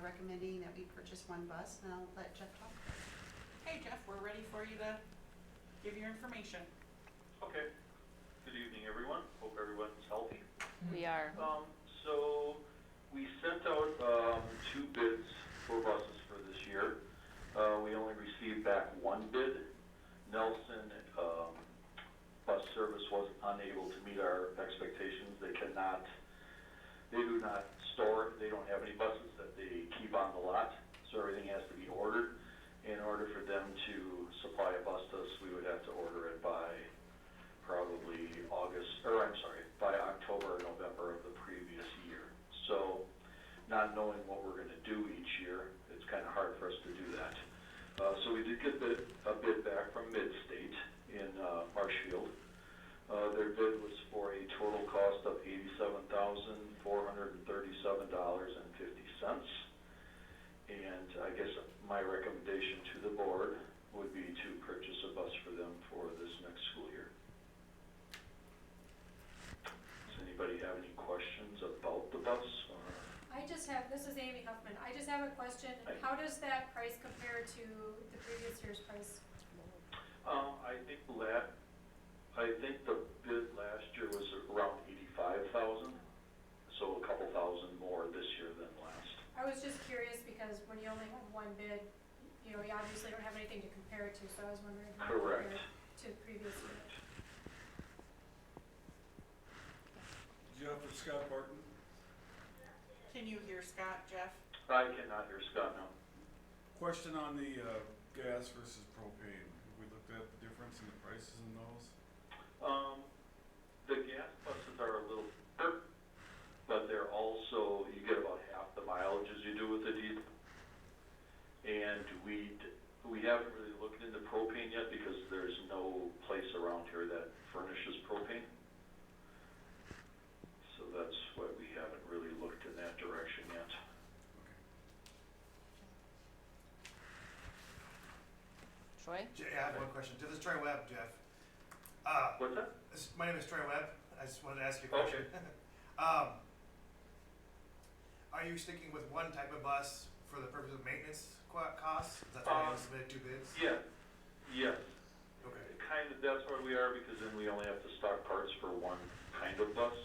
recommending that we purchase 1 bus, and I'll let Jeff talk. Hey Jeff, we're ready for you to give your information. Okay. Good evening, everyone. Hope everyone's healthy. We are, So we sent out 2 bids for buses for this year. We only received back 1 bid. Nelson Bus Service was unable to meet our expectations. They do not store, they don't have any buses that they keep on the lot, so everything has to be ordered. In order for them to supply a bus to us, we would have to order it by probably by October or November of the previous year. So, not knowing what we're gonna do each year, it's kinda hard for us to do that. So we did get a bid back from Midstate in Marshfield. Their bid was for a total cost of $87,437.50. And I guess my recommendation to the board would be to purchase a bus for them for this next school year. Does anybody have any questions about the bus? This is Amy Huffman, I just have a question, Hi. how does that price compare to the previous year's price? I think the bid last year was around 85,000, so a couple thousand more this year than last. I was just curious because when you only have 1 bid, you know, you obviously don't have anything to compare it to, so I was wondering how it Correct. compared to the previous year. Jeff, it's Scott Barton. Can you hear Scott, Jeff? I cannot hear Scott now. Question on the gas versus propane. Have we looked at the difference in the prices in those? The gas buses are a little better, but they're also, you get about half the mileage as you do with the diesel. And we haven't really looked into propane yet because there's no place around here that furnishes propane. So that's why we haven't really looked in that direction yet. Troy? I have one question. This is Troy Webb, Jeff. What's that? My name is Troy Webb. I just wanted to ask you a question. Are you sticking with one type of bus for the purpose of maintenance costs? That's why you submitted 2 bids? Yeah, yes. Okay. That's where we are because then we only have to stock parts for one kind of bus.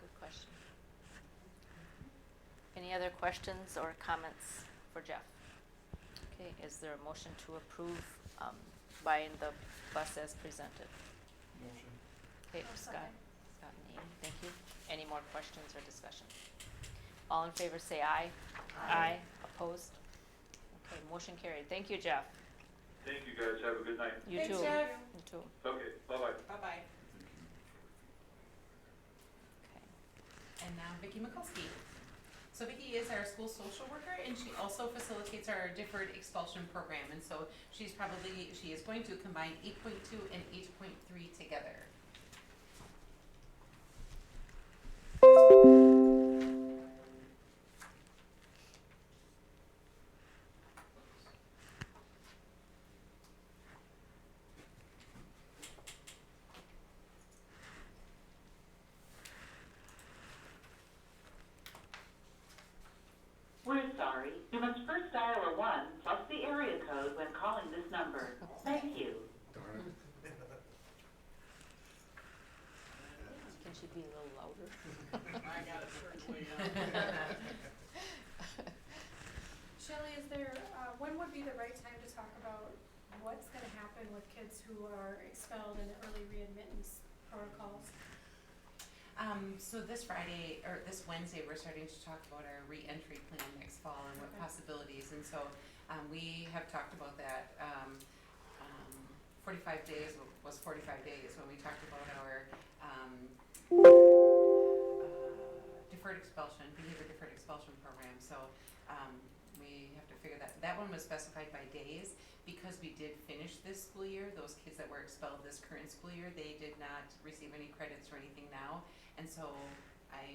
Good question. Any other questions or comments for Jeff? Okay, is there a motion to approve buying the bus as presented? Motion. Okay, I'll Scott second. and Amy, thank you. Any more questions or discussion? All in favor say aye. Aye. Opposed? Okay, motion carried. Thank you, Jeff. Thank you guys. Have a good night. You Thanks, too. Jeff. You too. Okay, bye-bye. Bye-bye. Okay. And now Vicki Mikulski. So Vicki is our school social worker, and she also facilitates our deferred expulsion program. And so she is going to combine 8.2 and 8.3 together. We're sorry. You must first dial a 1 plus the area code when calling this number. Thank you. Darn it. Can she be a little louder? I got it certainly. Shelley, is there, when would be the right time to talk about what's gonna happen with kids who are expelled in the early readmittance protocols? So this Friday, or this Wednesday, we're starting to talk about our re-entry plan next fall and what Okay. possibilities, and so, we have talked about that. 45 days was 45 days when we talked about our, deferred expulsion, behavior deferred expulsion program, so, we have to figure that one was specified by days, because we did finish this school year. Those kids that were expelled this current school year, they did not receive any credits or anything now. And so I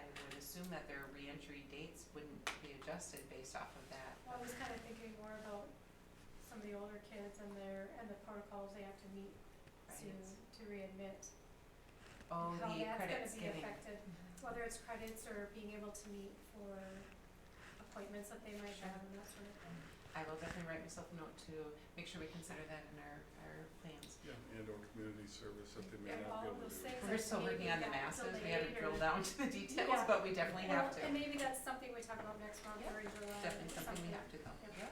would assume that their reentry dates wouldn't be adjusted based off of that. Well, I was kinda thinking more about some of the older kids and the protocols they have to meet Credits. to readmit. Oh, How the that's credits gonna be giving. affected, whether it's credits or being able to meet for appointments that they might Sure. have and that sort of thing. I will definitely write myself a note to make sure we consider that in our plans. Yeah, and or community service that they may Yeah, not be all able to those do. things. We're like still working maybe on the got masses. We delayed haven't or- drilled down to the details, Yeah. but we definitely have to. And maybe that's something we talk about next month or in July. Definitely or something we have to go. Yep. Yep.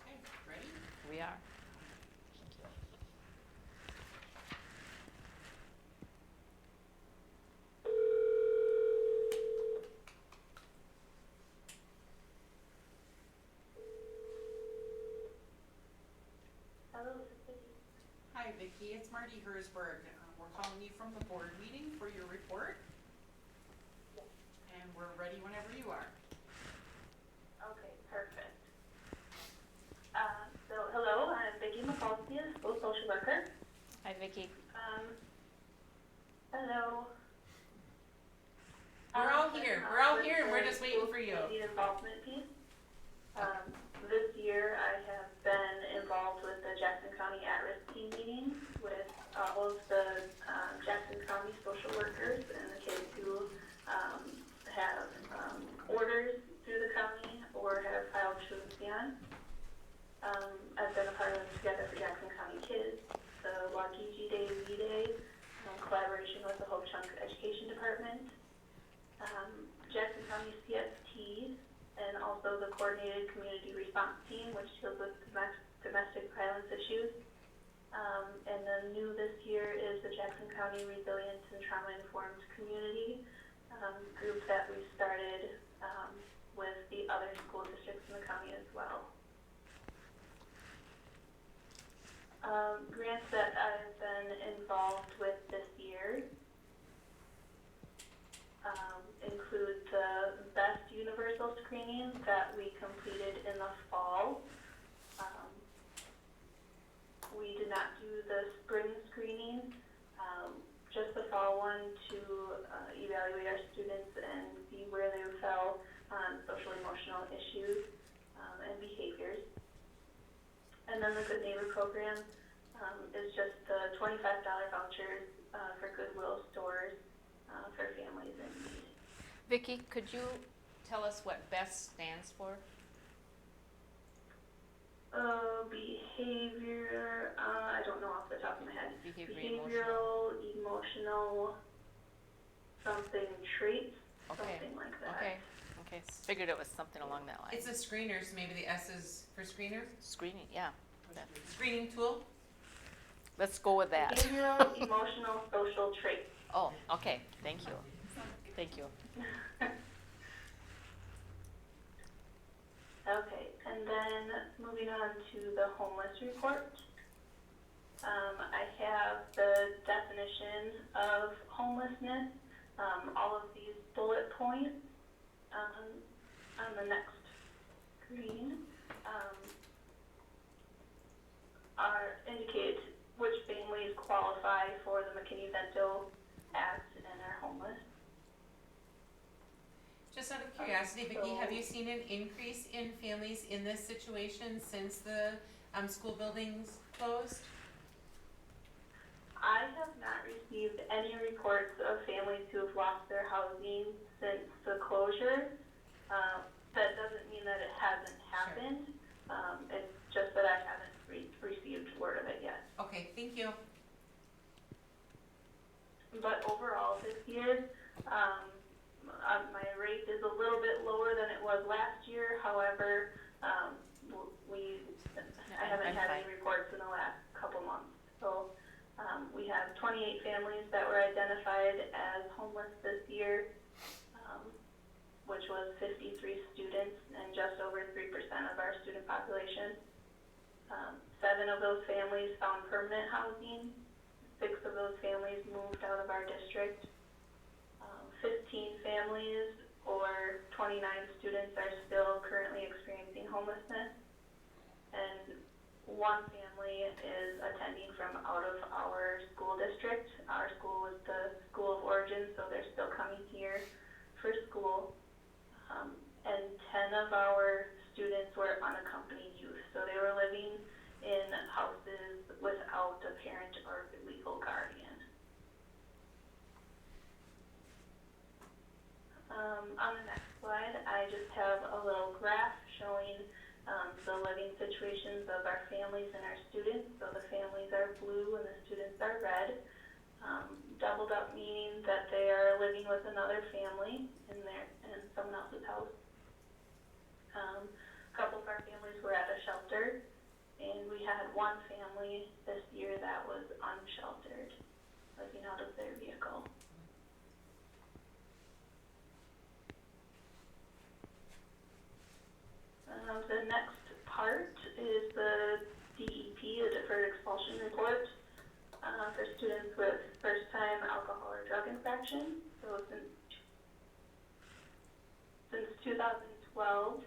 Okay, ready? We are. Hello, this is Vicki. Hi, Vicki, it's Marty Hersberg. We're calling you from the board meeting for your report. And we're ready whenever you are. Okay, perfect. Hello, I'm Vicki Mikulski, a school social worker. Hi, Vicki. Hello. We're all here. We're all here and we're just waiting for you. The involvement piece. This year I have been involved with the Jackson County at-risk team meetings with all of the Jackson County social workers and the kids who have orders through the county or have filed truancy. I've been a part of Together for Jackson County Kids, the Waukee Day V-Day, collaboration with the Hope Chunk Education Department, Jackson County CST, and also the Coordinated Community Response Team, which deals with domestic violence issues. And then new this year is the Jackson County Resilience and Trauma Informed Community group that we started with the other school districts in the county as well. Grants that I've been involved with this year include the best universal screening that we completed in the fall. We did not do the spring screening, just the fall one to evaluate our students and see where they fell on social emotional issues and behaviors. And then the Good Neighbor program is just the $25 vouchers for Goodwill stores for families in need. Vicki, could you tell us what BEST stands for? Behavior, I don't know off the top of my head. Behavioral, emotional, something traits, Okay. something like that. Okay, figured it was something along that line. It's a screener, so maybe the S is for screener? Screening, yeah. Screening tool? Let's go with that. Behavioral, emotional, social traits. Oh, okay, thank you. Thank you. Okay, and then moving on to the homeless report. I have the definition of homelessness, all of these bullet points on the next screen indicate which families qualify for the McKinney-Vento Act and are homeless. Just out of curiosity, Vicki, have you seen an increase in families in this situation since the school buildings closed? I have not received any reports of families who have lost their housing since the closure. That doesn't mean that it hasn't happened. It's just that I haven't received word of it yet. Okay, thank you. But overall this year, my rate is a little bit lower than it was last year. However, I haven't had any reports in the last couple months. So we have 28 families that were identified as homeless this year, which was 53 students and just over 3% of our student population. 7 of those families found permanent housing. 6 of those families moved out of our district. 15 families or 29 students are still currently experiencing homelessness. And 1 family is attending from out of our school district. Our school was the school of origin, so they're still coming here for school. And 10 of our students were unaccompanied youth, so they were living in houses without a parent or legal guardian. On the next slide, I just have a little graph showing the living situations of our families and our students. So the families are blue and the students are red. Doubled up meaning that they are living with another family in someone else's house. A couple of our families were at a shelter, and we had 1 family this year that was unsheltered, living out of their vehicle. The next part is the DEP, the Deferred Expulsion Report, for students with first-time alcohol or drug infraction. So since 2012,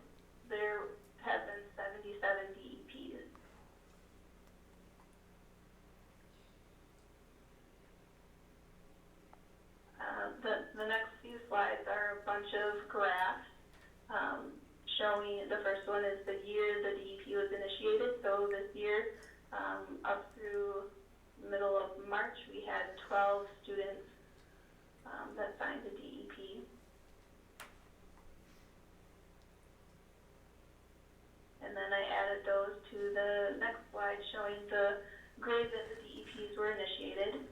there have been 77 DEPs. The next few slides are a bunch of graphs showing, the first one is the year the DEP was initiated. So this year, up through middle of March, we had 12 students that signed the DEP. And then I added those to the next slide showing the grade that the DEPs were initiated.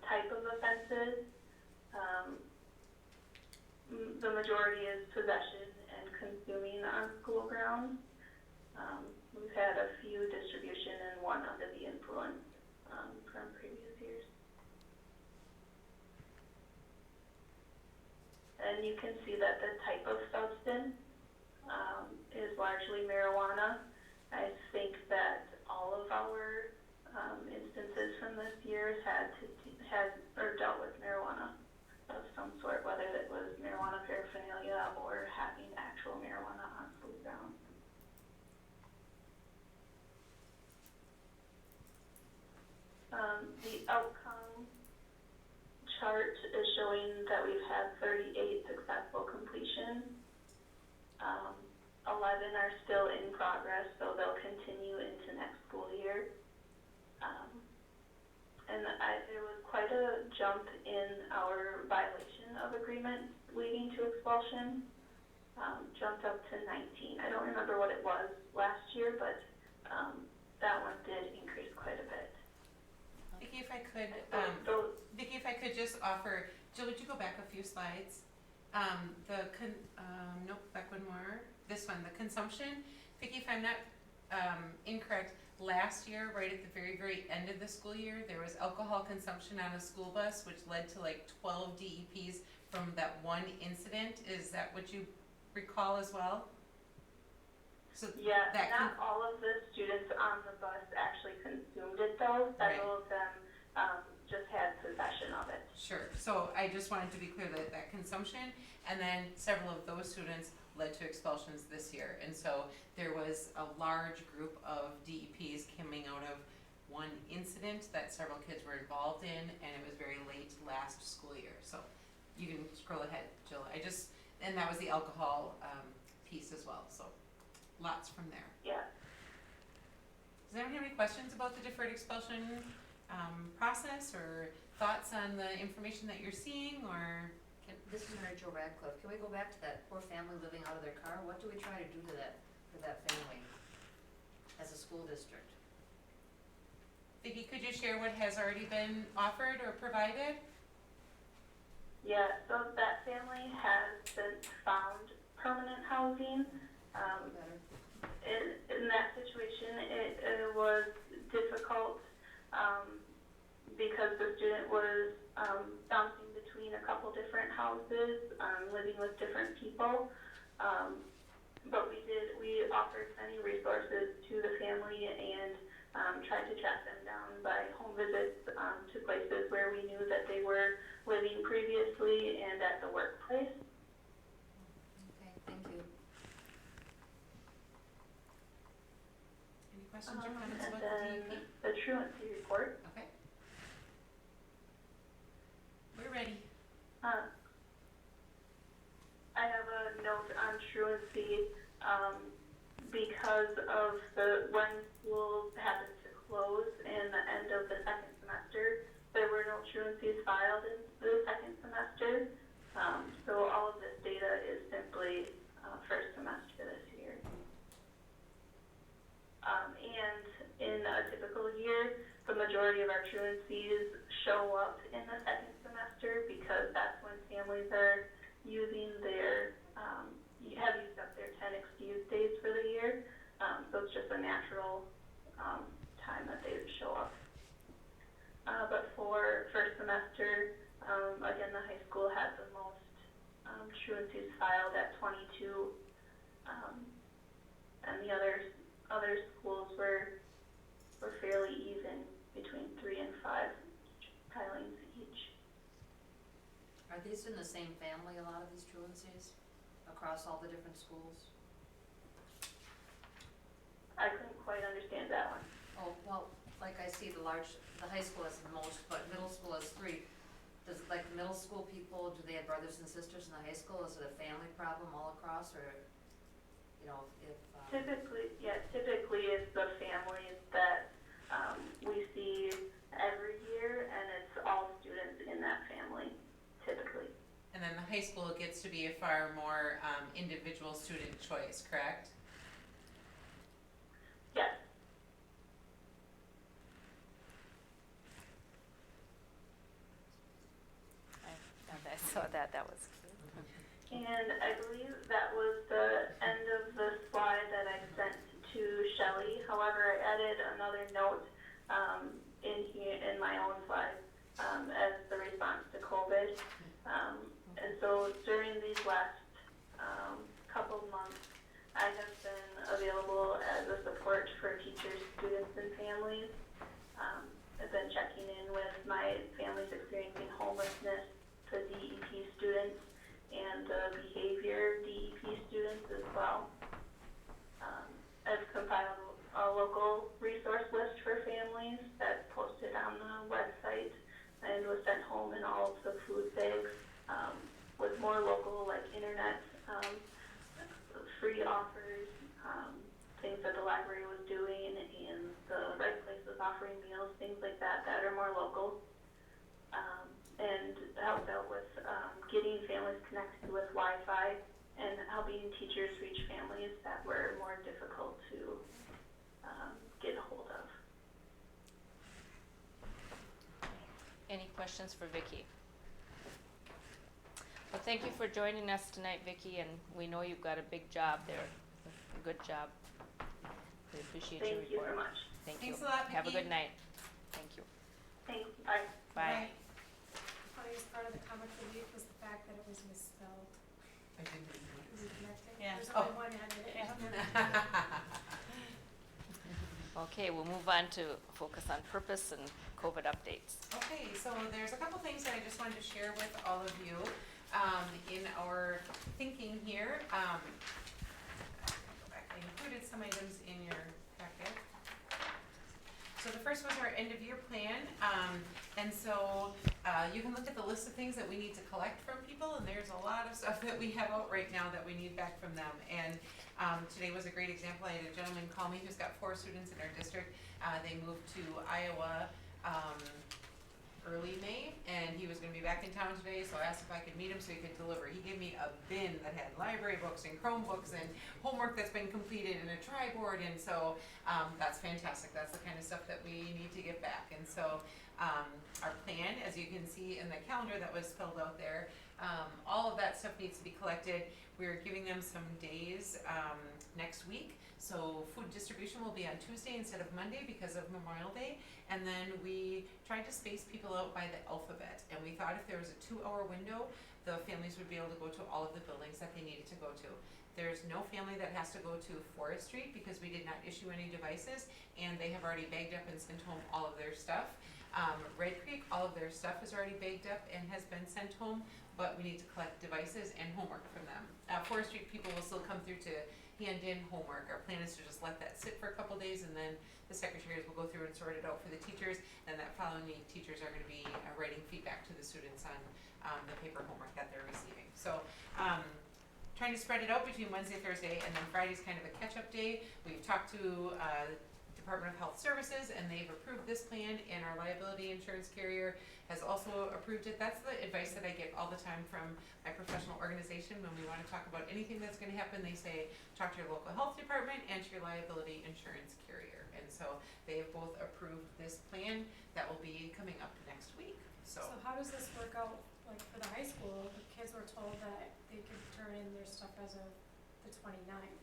Type of offenses, the majority is possession and consuming on school grounds. We've had a few distribution and 1 under the influence from previous years. and you can see that the type of substance is largely marijuana. I think that all of our instances from this year had dealt with marijuana of some sort, whether it was marijuana paraphernalia or having actual marijuana on school grounds. The outcome chart is showing that we've had 38 successful completions. 11 are still in progress, so they'll continue into next school year. And there was quite a jump in our violation of agreement leading to expulsion, jumped up to 19. I don't remember what it was last year, but that one did increase quite a bit. Vicki, if I could, So Vicki, if I could just offer, Jill, would you go back a few slides? Nope, back one more. This one, the consumption. Vicki, if I'm not incorrect, last year, right at the very, very end of the school year, there was alcohol consumption on a school bus, which led to like 12 DEPs from that one incident. Is that what you recall as well? So yeah, that not all of the students on the bus actually consumed it though. Several of them just had possession of it. Sure, so I just wanted to be clear that that consumption, and then several of those students led to expulsions this year. And so there was a large group of DEPs coming out of one incident that several kids were involved in, and it was very late last school year. So you can scroll ahead, Jill. And that was the alcohol piece as well, so lots from there. Yeah. Does anyone have any questions about the deferred expulsion process, or thoughts on the information that you're seeing, or? This is Mary Jo Radcliffe. Can we go back to that poor family living out of their car? What do we try to do to that, for that family as a school district? Vicki, could you share what has already been offered or provided? Yeah, so that family has since found permanent housing. In that situation, it was difficult because the student was bouncing between a couple different houses, living with different people. But we offered many resources to the family and tried to track them down by home visits to places where we knew that they were living previously and at the workplace. Okay, thank you. Any questions or comments And about the then DEP? the truancy report. Okay. We're ready. I have a note on truancy because of when schools happened to close in the end of the second semester, there were no truancies filed in the second semester. So all of this data is simply first semester this year. And in a typical year, the majority of our truancies show up in the second semester because that's when families are using have used up their 10 excused days for the year. So it's just a natural time that they would show up. But for first semester, again, the high school had the most truancies filed at 22, and the other schools were fairly even, between 3 and 5 filings each. Are these in the same family, a lot of these truancies, across all the different schools? I couldn't quite understand that one. Oh, well, like I see the high school has the most, but middle school has 3. Does, like, middle school people, do they have brothers and sisters in the high school? Is it a family problem all across, or, you know, if Typically it's the families that we see every year, and it's all students in that family, typically. And then the high school gets to be a far more individual student choice, correct? Yes. I saw that, that was cute. And I believe that was the end of the slide that I sent to Shelley. However, I added another note in here in my own slide as the response to COVID. And so during these last couple of months, I have been available as a support for teachers, students, and families. I've been checking in with my families experiencing homelessness, the DEP students, and the behavior DEP students as well. I've compiled a local resource list for families that's posted on the website and was sent home in all of the food bags with more local, like internet free offers, things that the library was doing, and the right place was offering meals, things like that that are more local, and helped out with getting families connected with Wi-Fi and helping teachers reach families that were more difficult to get a hold of. Any questions for Vicki? Well, thank you for joining us tonight, Vicki, and we know you've got a big job there. Good job. We appreciate your Thank you report. so much. Thank you. Thanks a lot, Have a Vicki. good night. Thank you. Thanks. Bye. Bye. The funniest part of the comic relief was the fact that it was misspelled. I didn't even notice. Reconnected. Yeah. There's Oh. only one end of it. Okay, we'll move on to focus on purpose and COVID updates. Okay, so there's a couple things that I just wanted to share with all of you in our thinking here. Go back. I included some items in your packet. So the first was our end of year plan, and so you can look at the list of things that we need to collect from people, and there's a lot of stuff that we have out right now that we need back from them. And today was a great example. I had a gentleman call me who's got 4 students in our district. They moved to Iowa early May, and he was going to be back in town today, so I asked if I could meet him so he could deliver. He gave me a bin that had library books and Chromebooks and homework that's been completed and a tri-board, and so that's fantastic. That's the kind of stuff that we need to get back. And so our plan, as you can see in the calendar that was filled out there, all of that stuff needs to be collected. We're giving them some days next week. So food distribution will be on Tuesday instead of Monday because of Memorial Day. And then we tried to space people out by the alphabet. And we thought if there was a 2-hour window, the families would be able to go to all of the buildings that they needed to go to. There's no family that has to go to Forest Street because we did not issue any devices, and they have already bagged up and sent home all of their stuff. Red Creek, all of their stuff is already bagged up and has been sent home, but we need to collect devices and homework from them. Forest Street people will still come through to hand in homework. Our plan is to just let that sit for a couple days, and then the secretaries will go through and sort it out for the teachers, and that following week, teachers are going to be writing feedback to the students on the paper homework that they're receiving. So trying to spread it out between Wednesday, Thursday, and then Friday's kind of a catch-up day. We've talked to Department of Health Services, and they've approved this plan, and our liability insurance carrier has also approved it. That's the advice that I get all the time from my professional organization when we want to talk about anything that's going to happen. They say, talk to your local health department and to your liability insurance carrier. And so they have both approved this plan that will be coming up next week. So So how does this work out, like for the high school, the kids were told that they could turn in their stuff as of the 29th.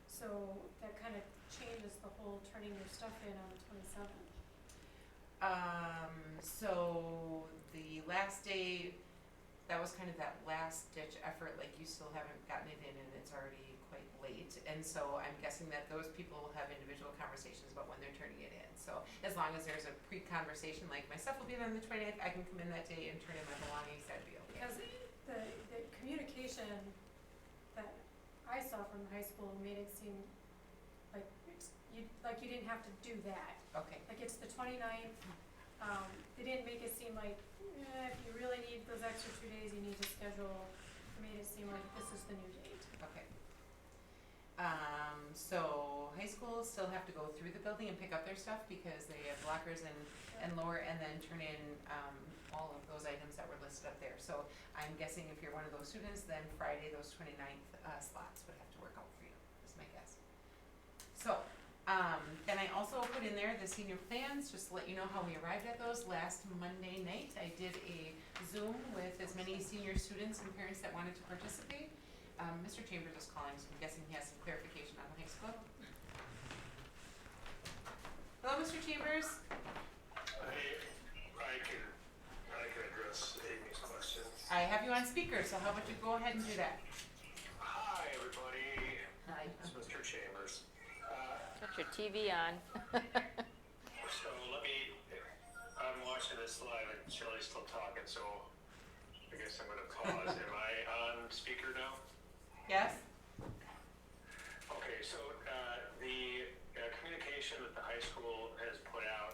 So that kind of changes the whole turning your stuff in on the 27th. so the last day, that was kind of that last ditch effort, like you still haven't gotten it in and it's already quite late. And so I'm guessing that those people will have individual conversations about when they're turning it in. So as long as there's a pre-conversation, like my stuff will be on the 20th, I can come in that day and turn in my belongings, that'd be okay. Because the communication that I saw from the high school made it seem like you didn't have to do that. Okay. Like it's the 29th, they didn't make it seem like, if you really need those extra 2 days, you need to schedule. It made it seem like this is the new date. Okay. So high schools still have to go through the building and pick up their stuff because they have lockers and lower, and then turn in all of those items that were listed up there. So I'm guessing if you're one of those students, then Friday, those 29th slots would have to work out for you, is my guess. So then I also put in there the senior plans, just to let you know how we arrived at those. Last Monday night, I did a Zoom with as many senior students and parents that wanted to participate. Mr. Chambers is calling, so I'm guessing he has some clarification on the high school. Hello, Mr. Chambers. I can address Amy's question. I have you on speaker, so how about you go ahead and do that? Hi, everybody. Hi. It's Mr. Chambers. Got your TV on. So I'm watching this live and Shelley's still talking, so I guess I'm gonna pause. Am I on speaker now? Yes? Okay, so the communication that the high school has put out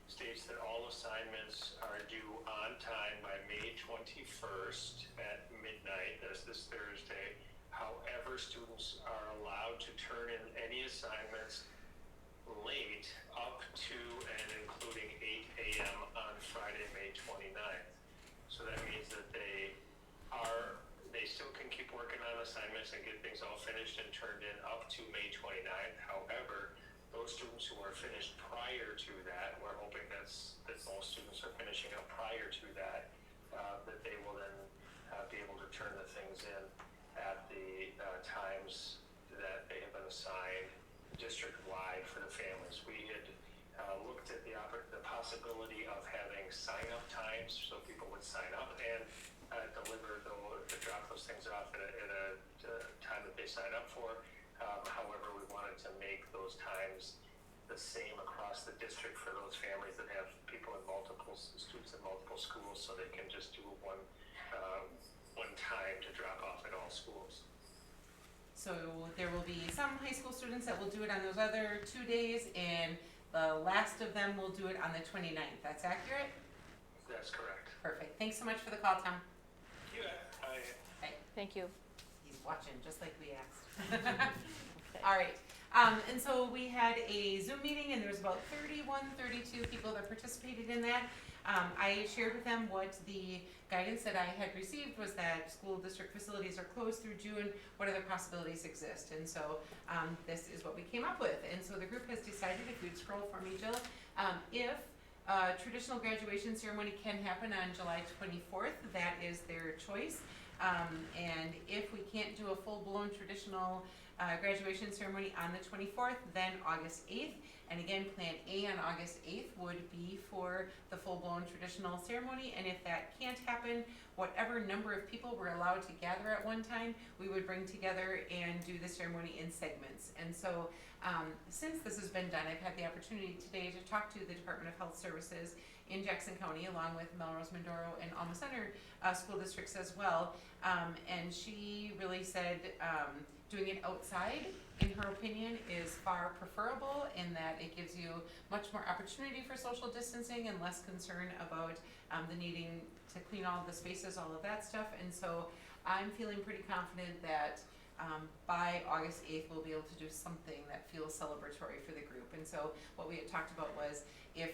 states that all assignments are due on time by May 21st at midnight, that's this Thursday. However, students are allowed to turn in any assignments late up to and including 8 a.m. on Friday, May 29th. So that means that they still can keep working on assignments and get things all finished and turned in up to May 29th. However, those students who are finished prior to that, we're hoping that all students are finishing up prior to that, that they will then be able to turn the things in at the times that they have been assigned district-wide for the families. We had looked at the possibility of having sign-up times, so people would sign up and deliver to drop those things off at a time that they sign up for. However, we wanted to make those times the same across the district for those families that have students in multiple schools, so they can just do one time to drop off at all schools. So there will be some high school students that will do it on those other 2 days, and the last of them will do it on the 29th. That's accurate? That's correct. Perfect. Thanks so much for the call, Tom. Yeah, Thank you. He's watching, just like we asked. Okay. All right. And so we had a Zoom meeting, and there was about 32 people that participated in that. I shared with them what the guidance that I had received was that school district facilities are closed through June. What other possibilities exist? And so this is what we came up with. And so the group has decided, if you'd scroll for me, Jill, if traditional graduation ceremony can happen on July 24th, that is their choice. And if we can't do a full-blown traditional graduation ceremony on the 24th, then August 8th. And again, Plan A on August 8th would be for the full-blown traditional ceremony. And if that can't happen, whatever number of people were allowed to gather at one time, we would bring together and do the ceremony in segments. And so since this has been done, I've had the opportunity today to talk to the Department of Health Services in Jackson County, along with Melrose, Mindoro, and Alma Center school districts as well. And she really said doing it outside, in her opinion, is far preferable in that it gives you much more opportunity for social distancing and less concern about the needing to clean all the spaces, all of that stuff. And so I'm feeling pretty confident that by August 8th, we'll be able to do something that feels celebratory for the group. And so what we had talked about was if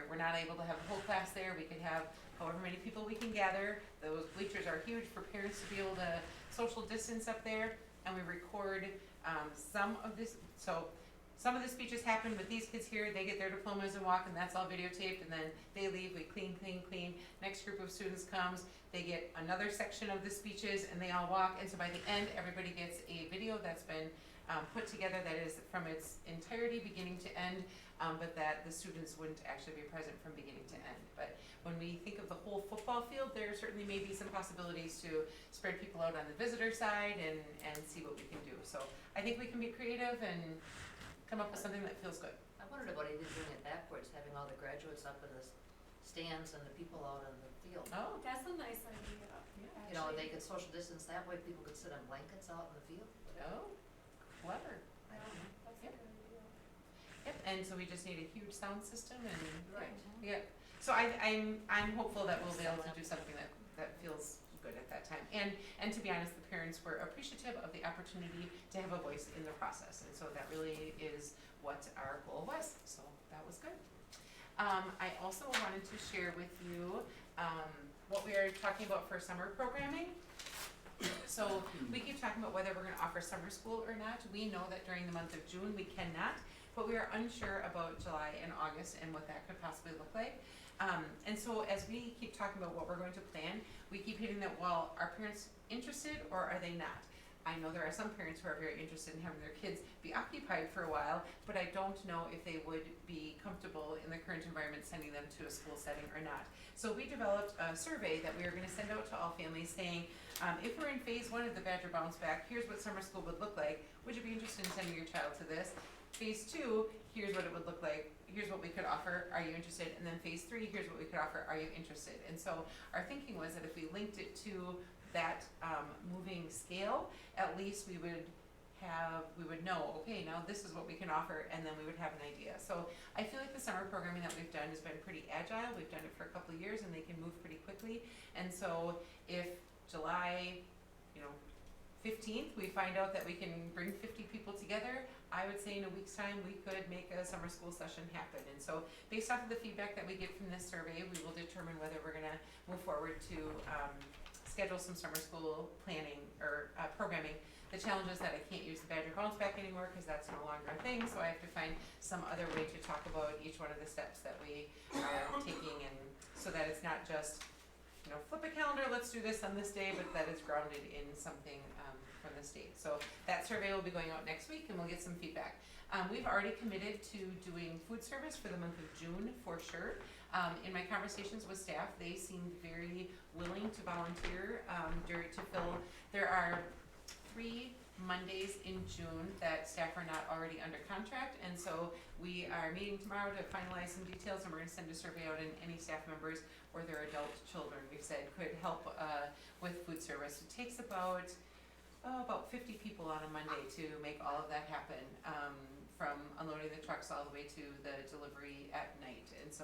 we're not able to have the whole class there, we could have however many people we can gather. Those bleachers are huge for parents to be able to social distance up there. And we record some of this. So some of the speeches happen with these kids here. They get their diplomas and walk, and that's all videotaped. And then they leave. We clean. Next group of students comes. They get another section of the speeches, and they all walk. And so by the end, everybody gets a video that's been put together that is from its entirety, beginning to end, but that the students wouldn't actually be present from beginning to end. But when we think of the whole football field, there certainly may be some possibilities to spread people out on the visitor side and see what we can do. So I think we can be creative and come up with something that feels good. I wondered about even doing it backwards, having all the graduates up in the stands and the people out in the field. Oh, That's a nice idea. yeah. You know, they could social distance that way, people could sit on blankets out in the field. Oh, clever. I don't know. That's a Yep. good idea. Yep. And so we just need a huge sound system and Right. yeah. So I'm hopeful that we'll be able to do something that feels good at that time. And to be honest, the parents were appreciative of the opportunity to have a voice in the process. And so that really is what our goal was. So that was good. I also wanted to share with you what we are talking about for summer programming. So we keep talking about whether we're going to offer summer school or not. We know that during the month of June we cannot, but we are unsure about July and August and what that could possibly look like. And so as we keep talking about what we're going to plan, we keep hitting that, well, are parents interested or are they not? I know there are some parents who are very interested in having their kids be occupied for a while, but I don't know if they would be comfortable in the current environment sending them to a school setting or not. So we developed a survey that we are going to send out to all families saying, if we're in phase 1 of the Badger Bounce Back, here's what summer school would look like. Would you be interested in sending your child to this? Phase 2, here's what it would look like. Here's what we could offer. Are you interested? And then phase 3, here's what we could offer. Are you interested? And so our thinking was that if we linked it to that moving scale, at least we would know, okay, now this is what we can offer, and then we would have an idea. So I feel like the summer programming that we've done has been pretty agile. We've done it for a couple of years, and they can move pretty quickly. And so if July, 15th, we find out that we can bring 50 people together, I would say in a week's time we could make a summer school session happen. And so based off of the feedback that we get from this survey, we will determine whether we're going to move forward to schedule some summer school planning or programming. The challenge is that I can't use the Badger Bounce Back anymore because that's no longer a thing, so I have to find some other way to talk about each one of the steps that we are taking, and so that it's not just, flip a calendar, let's do this on this day, but that it's grounded in something from the state. So that survey will be going out next week, and we'll get some feedback. We've already committed to doing food service for the month of June for sure. In my conversations with staff, they seemed very willing to volunteer to fill. There are 3 Mondays in June that staff are not already under contract, and so we are meeting tomorrow to finalize some details, and we're going to send a survey out, and any staff members or their adult children, we've said, could help with food service. It takes about 50 people on a Monday to make all of that happen, from unloading the trucks all the way to the delivery at night. And so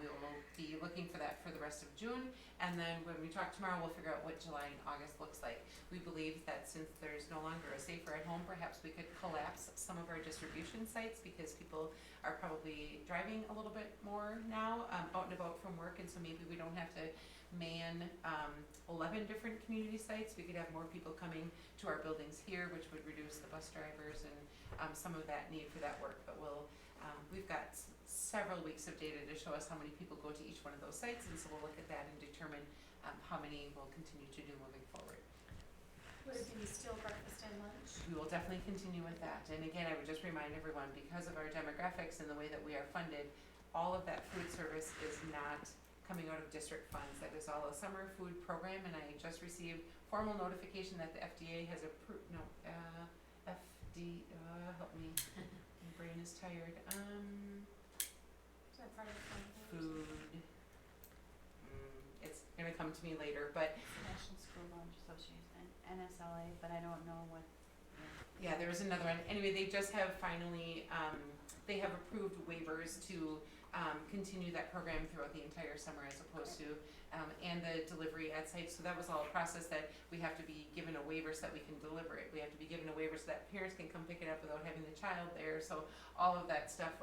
we will be looking for that for the rest of June, and then when we talk tomorrow, we'll figure out what July and August looks like. We believe that since there's no longer a Safer at Home, perhaps we could collapse some of our distribution sites because people are probably driving a little bit more now, out and about from work, and so maybe we don't have to man 11 different community sites. We could have more people coming to our buildings here, which would reduce the bus drivers and some of that need for that work. But we've got several weeks of data to show us how many people go to each one of those sites, and so we'll look at that and determine how many we'll continue to do moving forward. Would it be still breakfast and lunch? We will definitely continue with that. And again, I would just remind everyone, because of our demographics and the way that we are funded, all of that food service is not coming out of district funds. That is all a summer food program, and I just received formal notification that the FDA has approved, help me, my brain is tired. Is that part of the fund? Food, it's gonna come to me later, but National School Lunch Association, NSLA, but I don't know what. yeah, there was another one. Anyway, they just have finally, they have approved waivers to continue that program throughout the entire summer as opposed to, and the delivery at sites. So that was all a process that we have to be given a waiver so that we can deliver it. We have to be given a waiver so that parents can come pick it up without having the child there. So all of that stuff,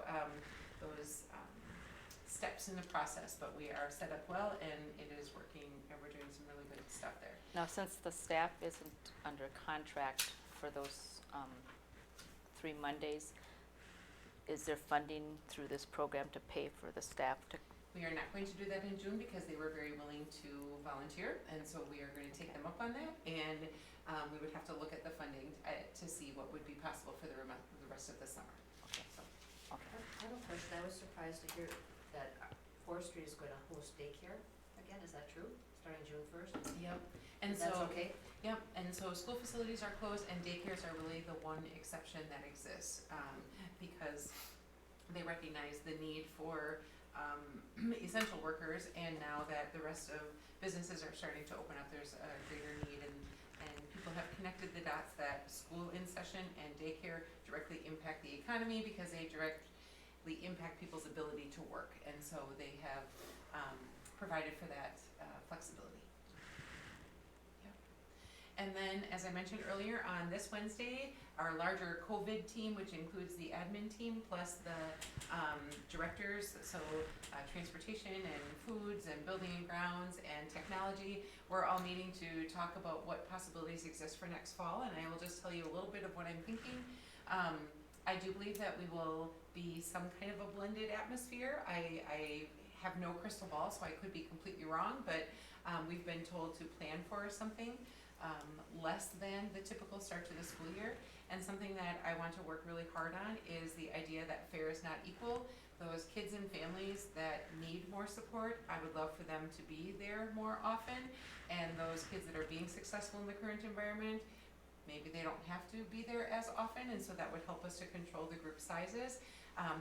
those steps in the process, but we are set up well, and it is working, and we're doing some really good stuff there. Now, since the staff isn't under contract for those 3 Mondays, is there funding through this program to pay for the staff to? We are not going to do that in June because they were very willing to volunteer, and so we are going to take them up on that, and we would have to look at the funding to see what would be possible for the rest of the summer. Okay. So. Okay. I have a question. I was surprised to hear that Forestry is going to host daycare again. Is that true? Starting June 1st? Yep. And That's so, okay? Yep. And so school facilities are closed, and daycares are really the one exception that exists, because they recognize the need for essential workers, and now that the rest of businesses are starting to open up, there's a greater need, and people have connected the dots that school in session and daycare directly impact the economy because they directly impact people's ability to work, and so they have provided for that flexibility. And then, as I mentioned earlier, on this Wednesday, our larger COVID team, which includes the admin team plus the directors, so transportation and foods and building and grounds and technology, we're all meeting to talk about what possibilities exist for next fall. And I will just tell you a little bit of what I'm thinking. I do believe that we will be some kind of a blended atmosphere. I have no crystal ball, so I could be completely wrong, but we've been told to plan for something. less than the typical start to the school year. And something that I want to work really hard on is the idea that fair is not equal. Those kids and families that need more support, I would love for them to be there more often. And those kids that are being successful in the current environment, maybe they don't have to be there as often, and so that would help us to control the group sizes.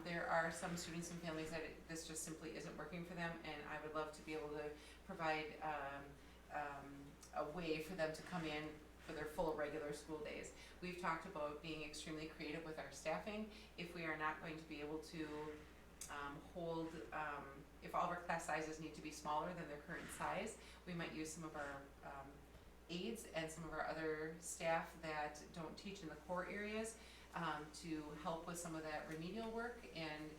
There are some students and families that this just simply isn't working for them, and I would love to be able to provide a way for them to come in for their full regular school days. We've talked about being extremely creative with our staffing. If we are not going to be able to hold, if all of our class sizes need to be smaller than their current size, we might use some of our aides and some of our other staff that don't teach in the core areas to help with some of that remedial work. And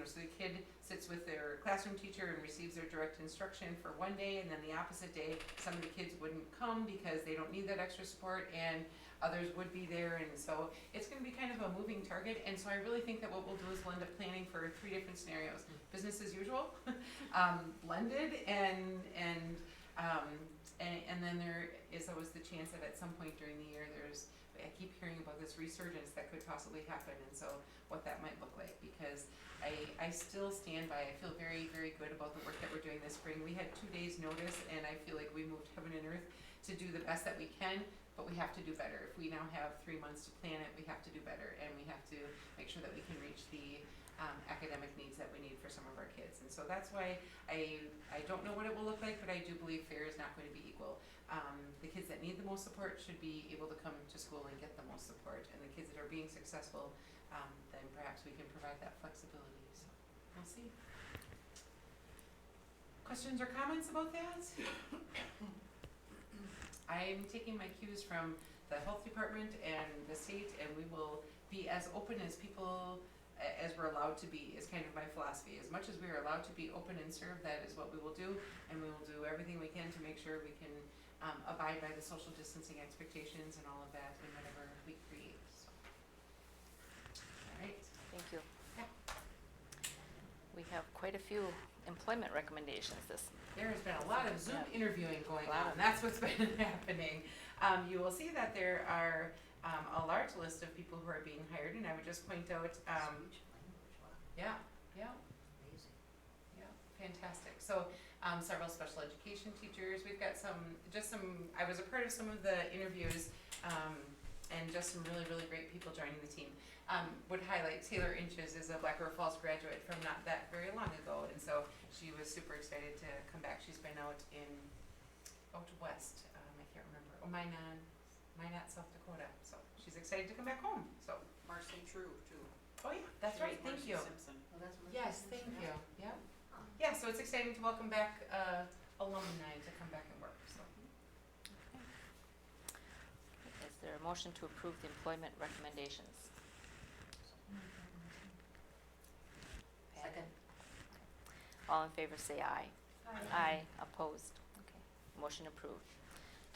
so the kid sits with their classroom teacher and receives their direct instruction for one day, and then the opposite day some of the kids wouldn't come because they don't need that extra support, and others would be there. And so it's going to be kind of a moving target, and so I really think that what we'll do is we'll end up planning for 3 different scenarios: business as usual, blended, and then there is always the chance that at some point during the year I keep hearing about this resurgence that could possibly happen, and so what that might look like, because I still stand by, I feel very, very good about the work that we're doing this spring. We had 2 days notice, and I feel like we moved heaven and earth to do the best that we can, but we have to do better. If we now have 3 months to plan it, we have to do better, and we have to make sure that we can reach the academic needs that we need for some of our kids. And so that's why I don't know what it will look like, but I do believe fair is not going to be equal. The kids that need the most support should be able to come to school and get the most support, and the kids that are being successful, then perhaps we can provide that flexibility. So we'll see. Questions or comments about that? I'm taking my cues from the health department and the state, and we will be as open as as we're allowed to be, is kind of my philosophy. As much as we are allowed to be open and serve, that is what we will do, and we will do everything we can to make sure we can abide by the social distancing expectations and all of that in whatever we create. So. All right. Thank you. Yeah. We have quite a few employment recommendations There has been a lot of Zoom interviewing going lot on. of That's what's been happening. You will see that there are a large list of people who are being hired, and I would just point out, Speech language, wow, yeah, amazing. fantastic. So several special education teachers. We've got I was a part of some of the interviews, and just some really, really great people joining the team. Would highlight Taylor Inches is a Black River Falls graduate from not that very long ago, and so she was super excited to come back. She's been out west, I can't remember, Minot, South Dakota. So she's excited to come back home. So Marcy True, too. oh yeah, that's right. Thank you. Simpson. Well, that's what Yes, thank you. Yeah. Yeah, so it's exciting to welcome back alumni to come back and work. So Is there a motion to approve the employment recommendations? Second. All in favor say aye. Aye. Opposed? Okay. Motion approved.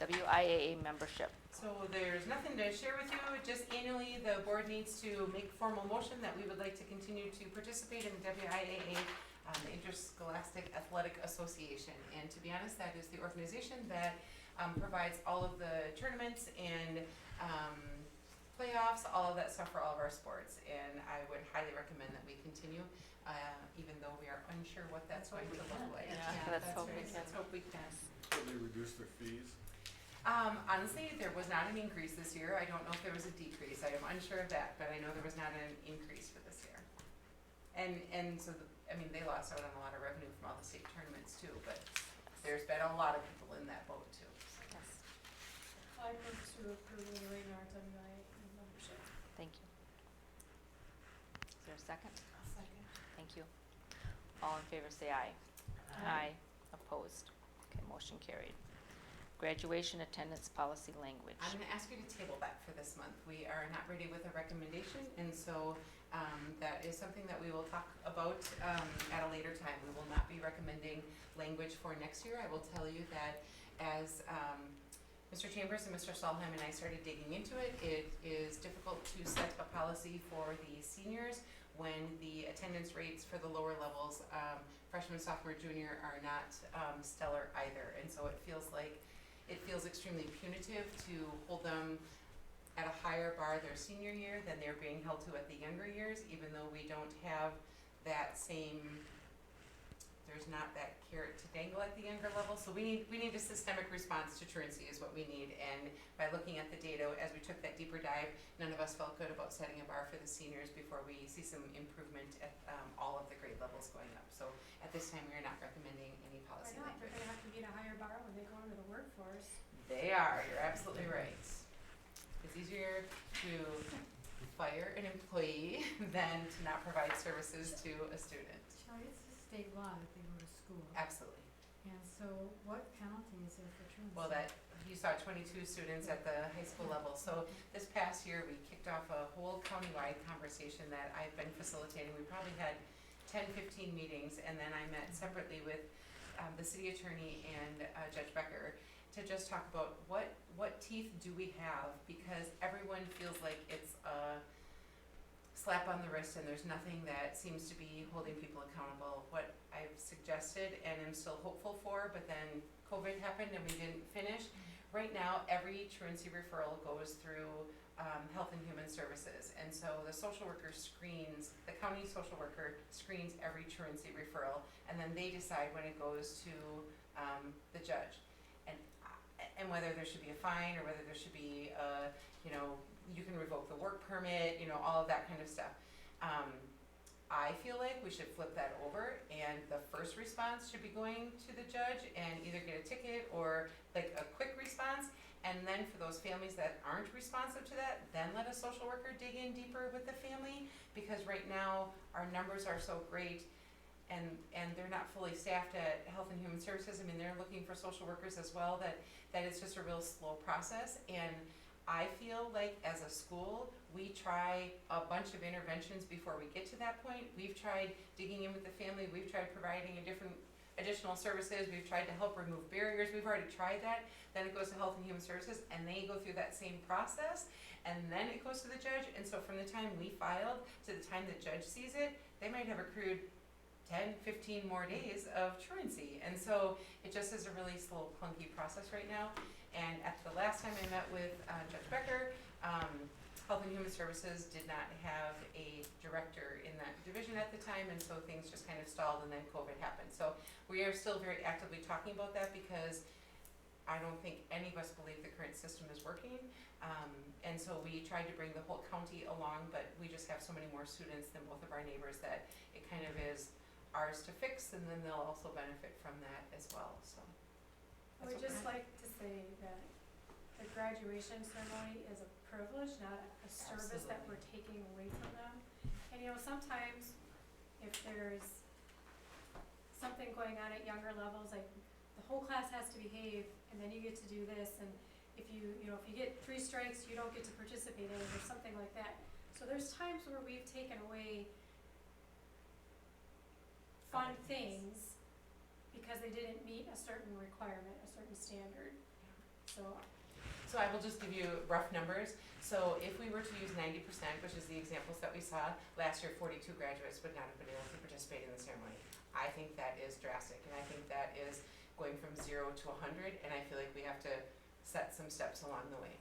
WIAA membership. So there's nothing to share with you. Just annually, the board needs to make formal motion that we would like to continue to participate in the WIAA, the Interscholastic Athletic Association. And to be honest, that is the organization that provides all of the tournaments and playoffs, all of that stuff for all of our sports. And I would highly recommend that we continue, even though we are unsure what that's going to look like. Yeah, let's hope we Let's hope we can. Did they reduce their fees? Honestly, there was not an increase this year. I don't know if there was a decrease. I am unsure of that, but I know there was not an increase for this year. And so, they lost out on a lot of revenue from all the state tournaments too, but there's been a lot of people in that boat too. Yes. I move to approve the Radar WIA membership. Thank you. Is there a second? I'll second. Thank you. All in favor say aye. Aye. Opposed? Okay, motion carried. Graduation attendance policy language. I'm gonna ask you to table that for this month. We are not ready with a recommendation, and so that is something that we will talk about at a later time. We will not be recommending language for next year. I will tell you that as Mr. Chambers and Mr. Solheim and I started digging into it, it is difficult to set a policy for the seniors when the attendance rates for the lower levels, freshman, sophomore, junior, are not stellar either. And so it feels like it feels extremely punitive to hold them at a higher bar their senior year than they're being held to at the younger years, even though we don't have that same, there's not that carrot to dangle at the younger level. So we need a systemic response to truancy is what we need. And by looking at the data, as we took that deeper dive, none of us felt good about setting a bar for the seniors before we see some improvement at all of the grade levels going up. So at this time, we are not recommending any Why policy not? They're language. gonna have to be at a higher bar when they go into the workforce. They are, you're absolutely right. It's easier to fire an employee than to not provide services to a student. Shelley, it's a state law that they go to school. Absolutely. And so what penalty is there for truancy? Well, that, you saw 22 students at the high school level. So this past year, we kicked off a whole countywide conversation that I've been facilitating. We probably had 10, 15 meetings, and then I met separately with the city attorney and Judge Becker to just talk about what teeth do we have, because everyone feels like it's a slap on the wrist and there's nothing that seems to be holding people accountable. What I've suggested and am still hopeful for, but then COVID happened and we didn't finish. Right now, every truancy referral goes through Health and Human Services, and so the social worker screens, the county social worker screens every truancy referral, and then they decide when it goes to the judge. And whether there should be a fine or whether there should be you can revoke the work permit, all of that kind of stuff. I feel like we should flip that over, and the first response should be going to the judge and either get a ticket or like a quick response, and then for those families that aren't responsive to that, then let a social worker dig in deeper with the family, because right now our numbers are so great. And they're not fully staffed at Health and Human Services. I mean, they're looking for social workers as well, that it's just a real slow process. And I feel like as a school, we try a bunch of interventions before we get to that point. We've tried digging in with the family, we've tried providing additional services, we've tried to help remove barriers, we've already tried that. Then it goes to Health and Human Services, and they go through that same process, and then it goes to the judge. And so from the time we filed to the time the judge sees it, they might have accrued 10, 15 more days of truancy. And so it just is a really slow, clunky process right now. And at the last time I met with Judge Becker, Health and Human Services did not have a director in that division at the time, and so things just kind of stalled, and then COVID happened. So we are still very actively talking about that, because I don't think any of us believe the current system is working. And so we tried to bring the whole county along, but we just have so many more students than both of our neighbors that it kind of is ours to fix, and then they'll also benefit from that as well. So I would just like to say that the graduation ceremony is a privilege, not a service that we're taking away from them. And sometimes if there's something going on at younger levels, like the whole class has to behave, and then you get to do this, and if you get 3 strikes, you don't get to participate in it, or something like that. So there's times where we've taken away fun things because they didn't meet a certain requirement, a certain standard. So I will just give you rough numbers. So if we were to use 90%, which is the examples that we saw, last year 42 graduates would not have been able to participate in the ceremony. I think that is drastic, and I think that is going from 0 to 100, and I feel like we have to set some steps along the way.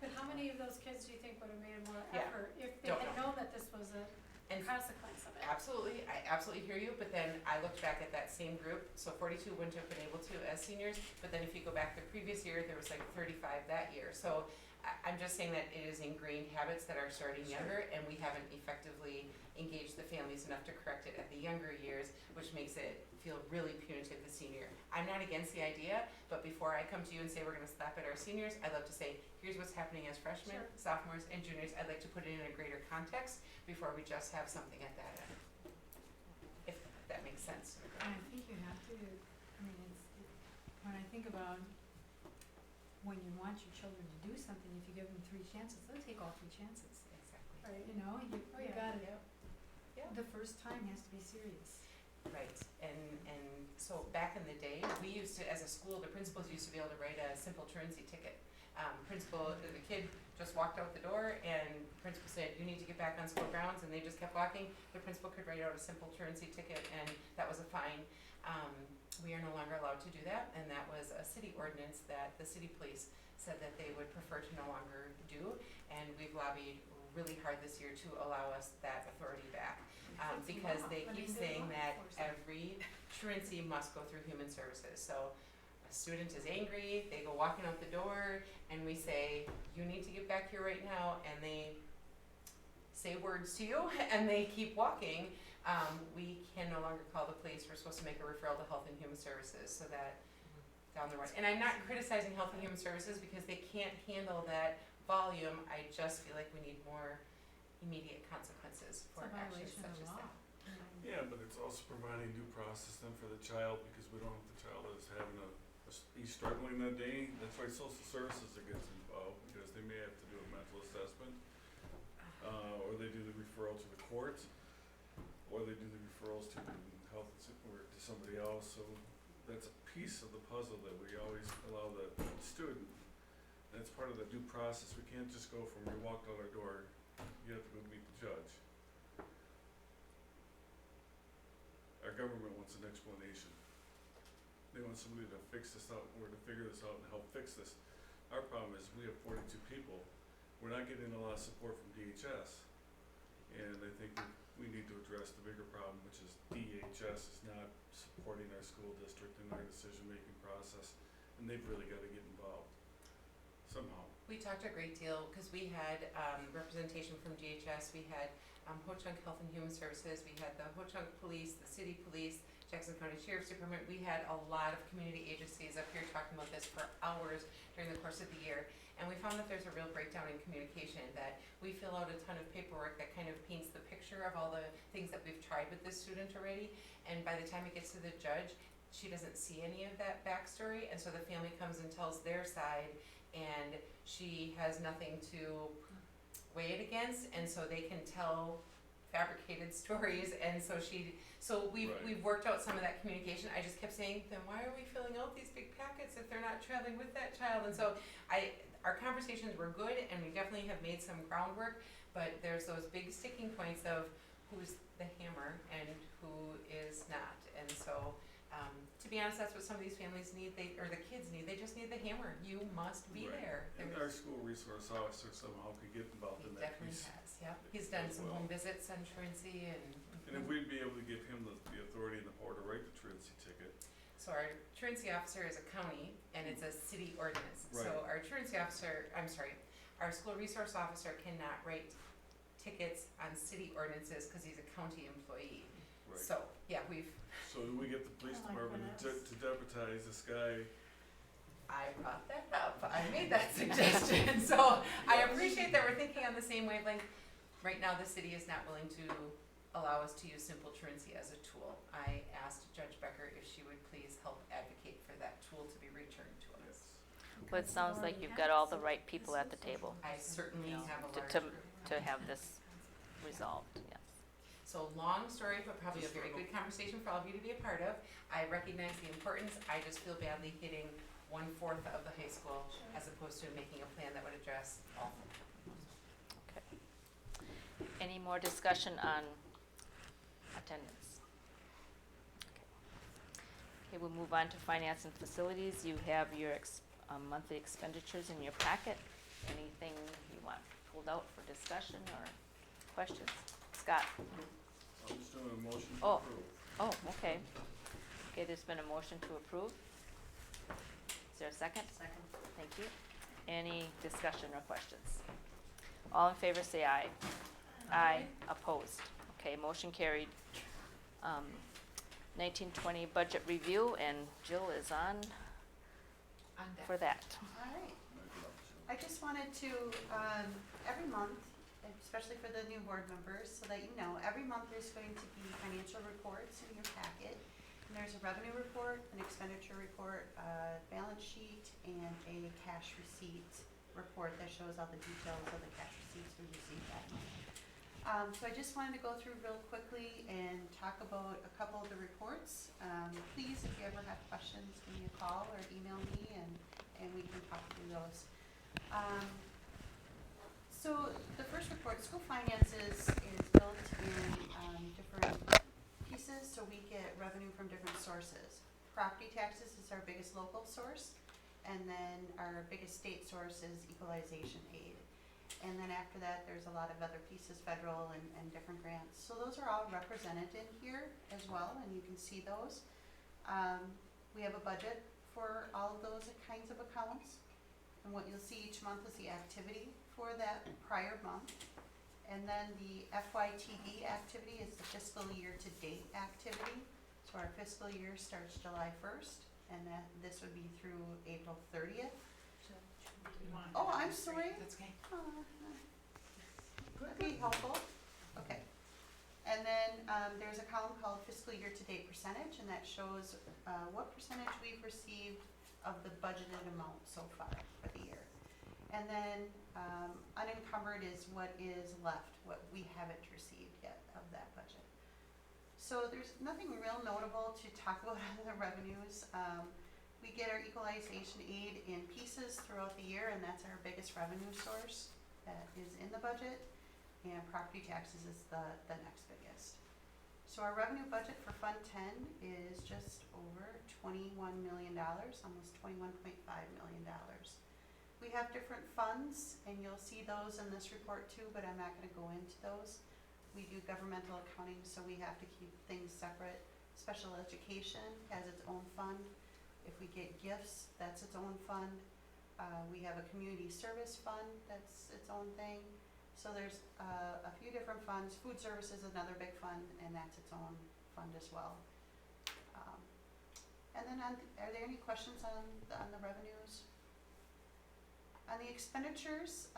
But how many of those kids do you think would have made more Yeah, effort if they don't had know. known that this was a And consequence of it? absolutely, I absolutely hear you, but then I looked back at that same group, so 42 wouldn't have been able to as seniors, but then if you go back the previous year, there was like 35 that year. So I'm just saying that it is ingrained habits that are starting younger, and we haven't effectively engaged the families enough to correct it at the younger years, which makes it feel really punitive the senior. I'm not against the idea, but before I come to you and say we're gonna slap at our seniors, I'd love to say, here's what's happening as freshmen, Sure. sophomores, and juniors. I'd like to put it in a greater context before we just have something at that end. If that makes sense. And I think you have to, when I think about when you want your children to do something, if you give them 3 chances, they'll take all 3 chances. Exactly. Right. You yeah. gotta, Yeah. the first time has to be serious. Right, and so back in the day, we used to, as a school, the principals used to be able to write a simple truancy ticket. The kid just walked out the door, and the principal said, you need to get back on school grounds, and they just kept walking. The principal could write out a simple truancy ticket, and that was a fine. we are no longer allowed to do that, and that was a city ordinance that the city police said that they would prefer to no longer do, and we've lobbied really hard this year to allow us that authority back. Because they keep saying that every truancy must go through human services. So a student is angry, they go walking out the door, and we say, you need to get back here right now, and they say words to you, and they keep walking. We can no longer call the police. We're supposed to make a referral to Health and Human Services so that down the road. And I'm not criticizing Health and Human Services because they can't handle that volume. I just feel like we need more immediate consequences for actions such as that. Yeah, but it's also providing due process then for the child, because we don't know if the child is having he's struggling that day. That's why social services gets involved, because they may have to do a mental assessment, or they do the referral to the courts, or they do the referrals to health or to somebody else. So that's a piece of the puzzle that we always allow the student. That's part of the due process. We can't just go from you walked out our door, you have to go meet the judge. Our government wants an explanation. They want somebody to fix this out, or to figure this out and help fix this. Our problem is we have 42 people. We're not getting a lot of support from DHS. And I think we need to address the bigger problem, which is DHS is not supporting our school district in our decision-making process. And they've really got to get involved somehow. We talked a great deal because we had representation from DHS. We had Ho-Chunk Health and Human Services. We had the Ho-Chunk Police, the City Police, Jackson County Sheriff's Department. We had a lot of community agencies up here talking about this for hours during the course of the year. And we found that there's a real breakdown in communication, that we fill out a ton of paperwork that kind of paints the picture of all the things that we've tried with this student already. And by the time it gets to the judge, she doesn't see any of that backstory. And so the family comes and tells their side, and she has nothing to weigh it against, and so they can tell fabricated stories. And so we've worked out some of that communication. I just kept saying, then why are we filling out these big packets if they're not traveling with that child? And so our conversations were good, and we definitely have made some groundwork, but there's those big sticking points of who's the hammer and who is not. And so to be honest, that's what some of these families need, or the kids need. They just need the hammer. You must be there. And our school resource officer somehow could get involved in that piece. He definitely has, yeah. He's done some home visits on truancy and. And if we'd be able to give him the authority and the power to write the truancy ticket. So our truancy officer is a county, and it's a city ordinance. Right. So our truancy officer, our school resource officer cannot write tickets on city ordinances because he's a county employee. Right. So, yeah, So do we get the police Oh my department to deputize this guy? I brought that up. I made that suggestion. So I appreciate that we're thinking on the same wavelength. Right now, the city is not willing to allow us to use simple truancy as a tool. I asked Judge Becker if she would please help advocate for that tool to be returned to us. Well, it sounds like you've got all the right people at the table I certainly have a to, large to, group. to have this resolved, yes. So long story, but probably a very good conversation for all of you to be a part of. I recognize the importance. I just feel badly hitting 1/4 of the high school as opposed to making a plan that would address all. Okay. Any more discussion on attendance? Okay, we'll move on to finance and facilities. You have your monthly expenditures in your packet. Anything you want pulled out for discussion or questions? Scott? I'm just doing a motion to Oh. approve. Oh, okay. Okay, there's been a motion to approve. Is there a second? Second. Thank you. Any discussion or questions? All in favor say aye. Aye. Opposed. Okay, motion carried. 1920 budget review, and Jill is on for that. All right. I just wanted to, every month, especially for the new board members, so that you know, every month there's going to be financial reports in your packet. And there's a revenue report, an expenditure report, a balance sheet, and a cash receipt report that shows all the details of the cash receipts we received that month. So I just wanted to go through real quickly and talk about a couple of the reports. Please, if you ever have questions, give me a call or email me, and we can talk through those. So the first report, school finances, is built in different pieces, so we get revenue from different sources. property taxes is our biggest local source, and then our biggest state source is equalization aid. And then after that, there's a lot of other pieces, federal and different grants. So those are all represented in here as well, and you can see those. We have a budget for all of those kinds of accounts. And what you'll see each month is the activity for that prior month. And then the FYTD activity is the fiscal year to date activity. So our fiscal year starts July 1st, and this would be through April 30th. Oh, I'm sorry. That's okay. Would be helpful. Okay. And then there's a column called fiscal year to date percentage, and that shows what percentage we've received of the budgeted amount so far for the year. And then unencumbered is what is left, what we haven't received yet of that budget. So there's nothing real notable to talk about on the revenues. We get our equalization aid in pieces throughout the year, and that's our biggest revenue source that is in the budget. And property taxes is the next biggest. So our revenue budget for Fund 10 is just over $21 million, almost $21.5 million. We have different funds, and you'll see those in this report too, but I'm not going to go into those. We do governmental accounting, so we have to keep things separate. Special education has its own fund. If we get gifts, that's its own fund. We have a community service fund, that's its own thing. So there's a few different funds. Food service is another big fund, and that's its own fund as well. And then are there any questions on the revenues? On the expenditures,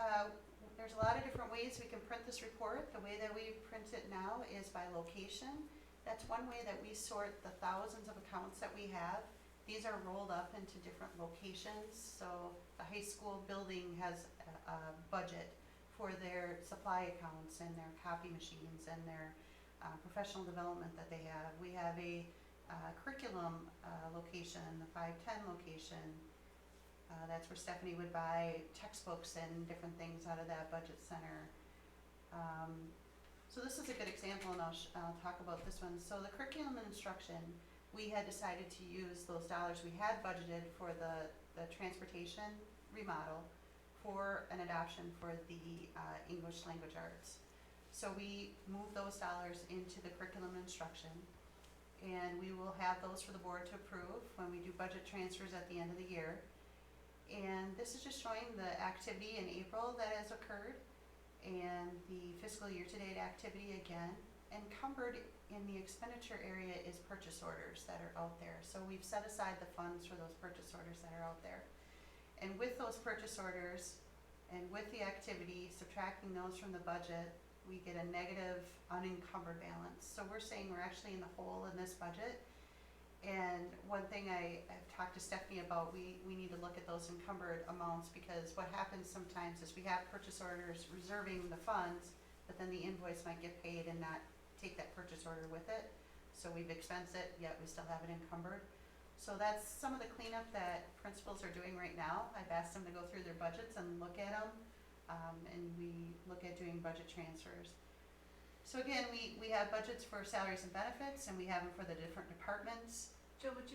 there's a lot of different ways we can print this report. The way that we print it now is by location. That's one way that we sort the thousands of accounts that we have. These are rolled up into different locations. So the high school building has a budget for their supply accounts and their copy machines and their professional development that they have. We have a curriculum location, the 510 location. That's where Stephanie would buy textbooks and different things out of that budget center. So this is a good example, and I'll talk about this one. So the curriculum and instruction, we had decided to use those dollars we had budgeted for the transportation remodel for an adoption for the English language arts. So we moved those dollars into the curriculum and instruction, and we will have those for the board to approve when we do budget transfers at the end of the year. And this is just showing the activity in April that has occurred and the fiscal year to date activity again. Encumbered in the expenditure area is purchase orders that are out there. So we've set aside the funds for those purchase orders that are out there. And with those purchase orders and with the activity, subtracting those from the budget, we get a negative unencumbered balance. So we're saying we're actually in the hole in this budget. And one thing I've talked to Stephanie about, we need to look at those encumbered amounts, because what happens sometimes is we have purchase orders reserving the funds, but then the invoice might get paid and not take that purchase order with it. So we've expensed it, yet we still have it encumbered. So that's some of the cleanup that principals are doing right now. I've asked them to go through their budgets and look at them, and we look at doing budget transfers. So again, we have budgets for salaries and benefits, and we have them for the different departments. Jill, would you,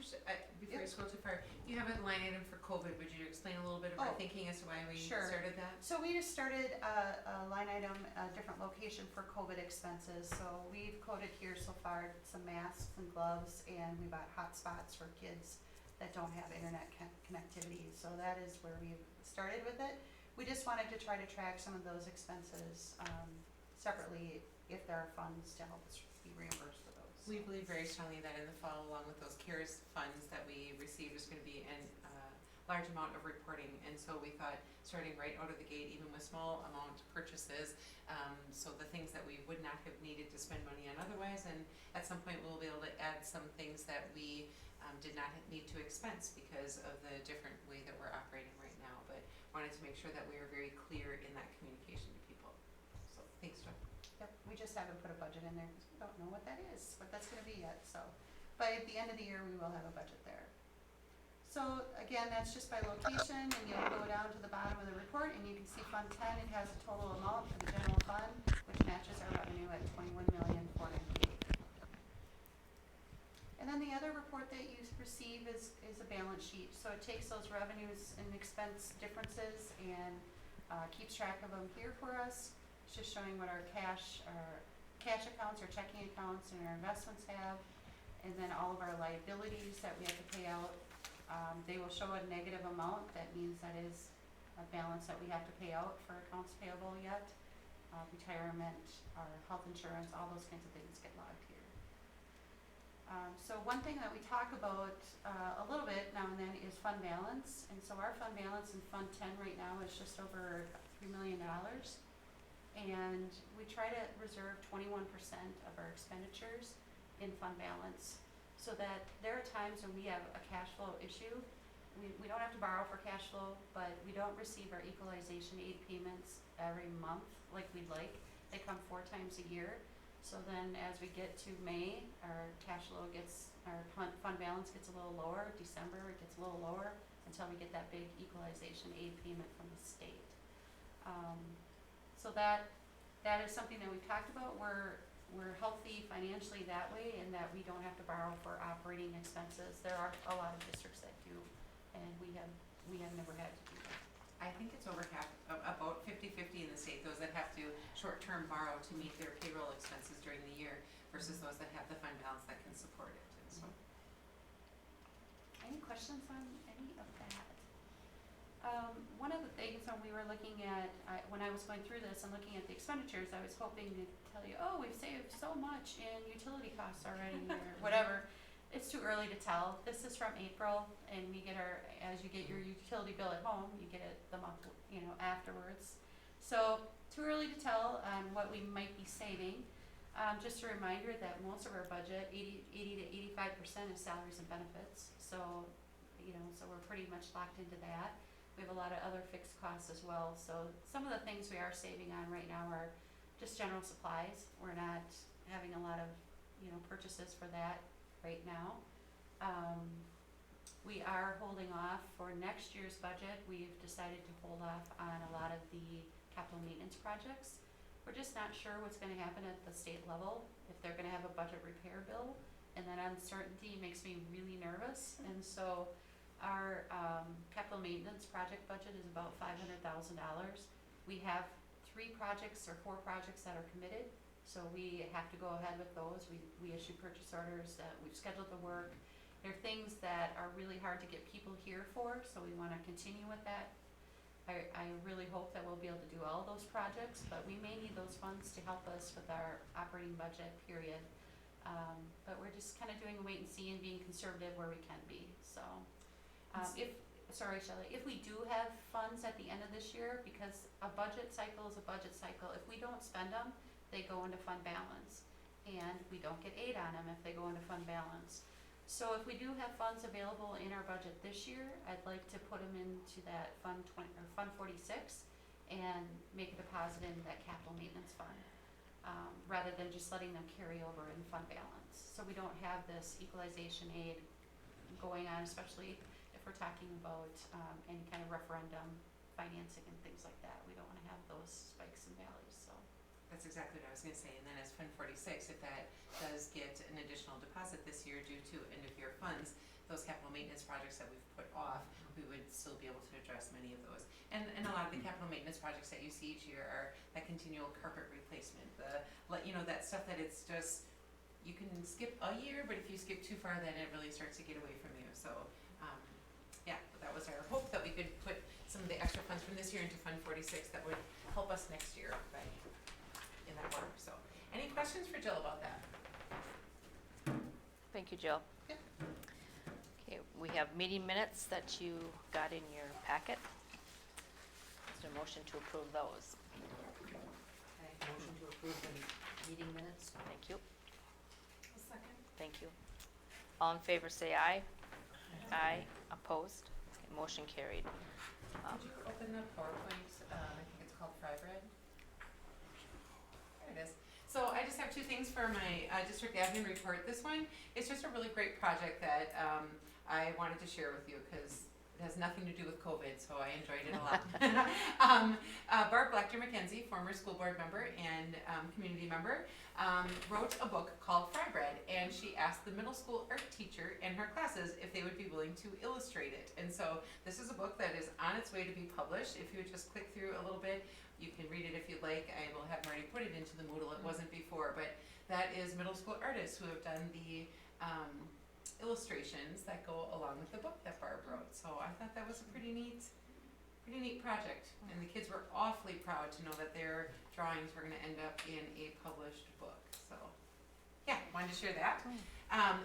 before you scroll too far, you have a line item for COVID. Would you explain a little bit of our thinking as to why we started that? So we just started a line item, a different location for COVID expenses. So we've coded here so far some masks and gloves, and we bought hotspots for kids that don't have internet connectivity. So that is where we've started with it. We just wanted to try to track some of those expenses separately, if there are funds to help us be reimbursed for those. We believe very strongly that in the fall, along with those CARES funds that we received, is going to be a large amount of reporting. And so we thought, starting right out of the gate, even with small amount purchases, so the things that we would not have needed to spend money on otherwise, and at some point we'll be able to add some things that we did not need to expense because of the different way that we're operating right now. But wanted to make sure that we were very clear in that communication to people. So thanks, Jill. Yep, we just haven't put a budget in there because we don't know what that is, what that's gonna be yet, so. By the end of the year, we will have a budget there. So again, that's just by location, and you'll go down to the bottom of the report and you can see Fund 10, it has a total amount for the general fund, which matches our revenue at $21,498,000. And then the other report that you receive is a balance sheet. So it takes those revenues and expense differences and keeps track of them here for us. It's just showing what our cash accounts, our checking accounts, and our investments have, and then all of our liabilities that we have to pay out. They will show a negative amount. That means that is a balance that we have to pay out for accounts payable yet. Retirement, our health insurance, all those kinds of things get logged here. So one thing that we talk about a little bit now and then is fund balance. And so our fund balance in Fund 10 right now is just over $3 million. And we try to reserve 21% of our expenditures in fund balance, so that there are times when we have a cash flow issue. We don't have to borrow for cash flow, but we don't receive our equalization aid payments every month like we'd like. They come 4 times a year. So then as we get to May, our fund balance gets a little lower. December, it gets a little lower until we get that big equalization aid payment from the state. So that is something that we've talked about. We're healthy financially that way, and that we don't have to borrow for operating expenses. There are a lot of districts that do, and we have never had to do that. I think it's over half, about 50-50 in the state, those that have to short-term borrow to meet their payroll expenses during the year versus those that have the fund balance that can support it. And so, any questions on any of that? One of the things when we were looking at, when I was going through this and looking at the expenditures, I was hoping to tell you, oh, we've saved so much in utility costs already or whatever. It's too early to tell. This is from April, and we get as you get your utility bill at home, you get it the month, afterwards. So too early to tell on what we might be saving. Just a reminder that most of our budget, 80 to 85% is salaries and benefits. So, so we're pretty much locked into that. We have a lot of other fixed costs as well. So some of the things we are saving on right now are just general supplies. We're not having a lot of, purchases for that right now. We are holding off for next year's budget. We've decided to hold off on a lot of the capital maintenance projects. We're just not sure what's going to happen at the state level, if they're going to have a budget repair bill, and that uncertainty makes me really nervous. And so our capital maintenance project budget is about $500,000. We have 3 projects or 4 projects that are committed, so we have to go ahead with those. We issue purchase orders, we've scheduled the work. There are things that are really hard to get people here for, so we want to continue with that. I really hope that we'll be able to do all those projects, but we may need those funds to help us with our operating budget, period. But we're just kind of doing a wait and see and being conservative where we can be. So, if we do have funds at the end of this year, because a budget cycle is a budget cycle, if we don't spend them, they go into fund balance, and we don't get aid on them if they go into fund balance. So if we do have funds available in our budget this year, I'd like to put them into that Fund 46 and make a deposit in that capital maintenance fund, rather than just letting them carry over in fund balance. So we don't have this equalization aid going on, especially if we're talking about any kind of referendum financing and things like that. We don't want to have those spikes and valleys. So that's exactly what I was going to say. And then as Fund 46, if that does get an additional deposit this year due to end-of-year funds, those capital maintenance projects that we've put off, we would still be able to address many of those. And a lot of the capital maintenance projects that you see each year are that continual carpet replacement, that stuff that it's just, you can skip a year, but if you skip too far, then it really starts to get away from you. So, that was our hope, that we could put some of the extra funds from this year into Fund 46 that would help us next year in that work. So, any questions for Jill about that? Thank you, Jill. Yep. Okay, we have meeting minutes that you got in your packet. Is there a motion to approve those? Okay, motion to approve the meeting minutes. Thank you. A second. Thank you. All in favor say aye. Aye. Opposed? Okay, motion carried. Could you open the PowerPoint? I think it's called FryBread. There it is. So I just have 2 things for my district admin report. This one is just a really great project that I wanted to share with you because It has nothing to do with COVID, so I enjoyed it a lot. Barb Blachter-McKenzie, former school board member and community member, wrote a book called Fry Bread, and she asked the middle school art teacher in her classes if they would be willing to illustrate it. And so this is a book that is on its way to be published. If you would just click through a little bit, you can read it if you'd like. I will have Marty put it into the Moodle. It wasn't before, but that is middle school artists who have done the illustrations that go along with the book that Barb wrote. So I thought that was a pretty neat project, and the kids were awfully proud to know that their drawings were going to end up in a published book. So yeah, wanted to share that.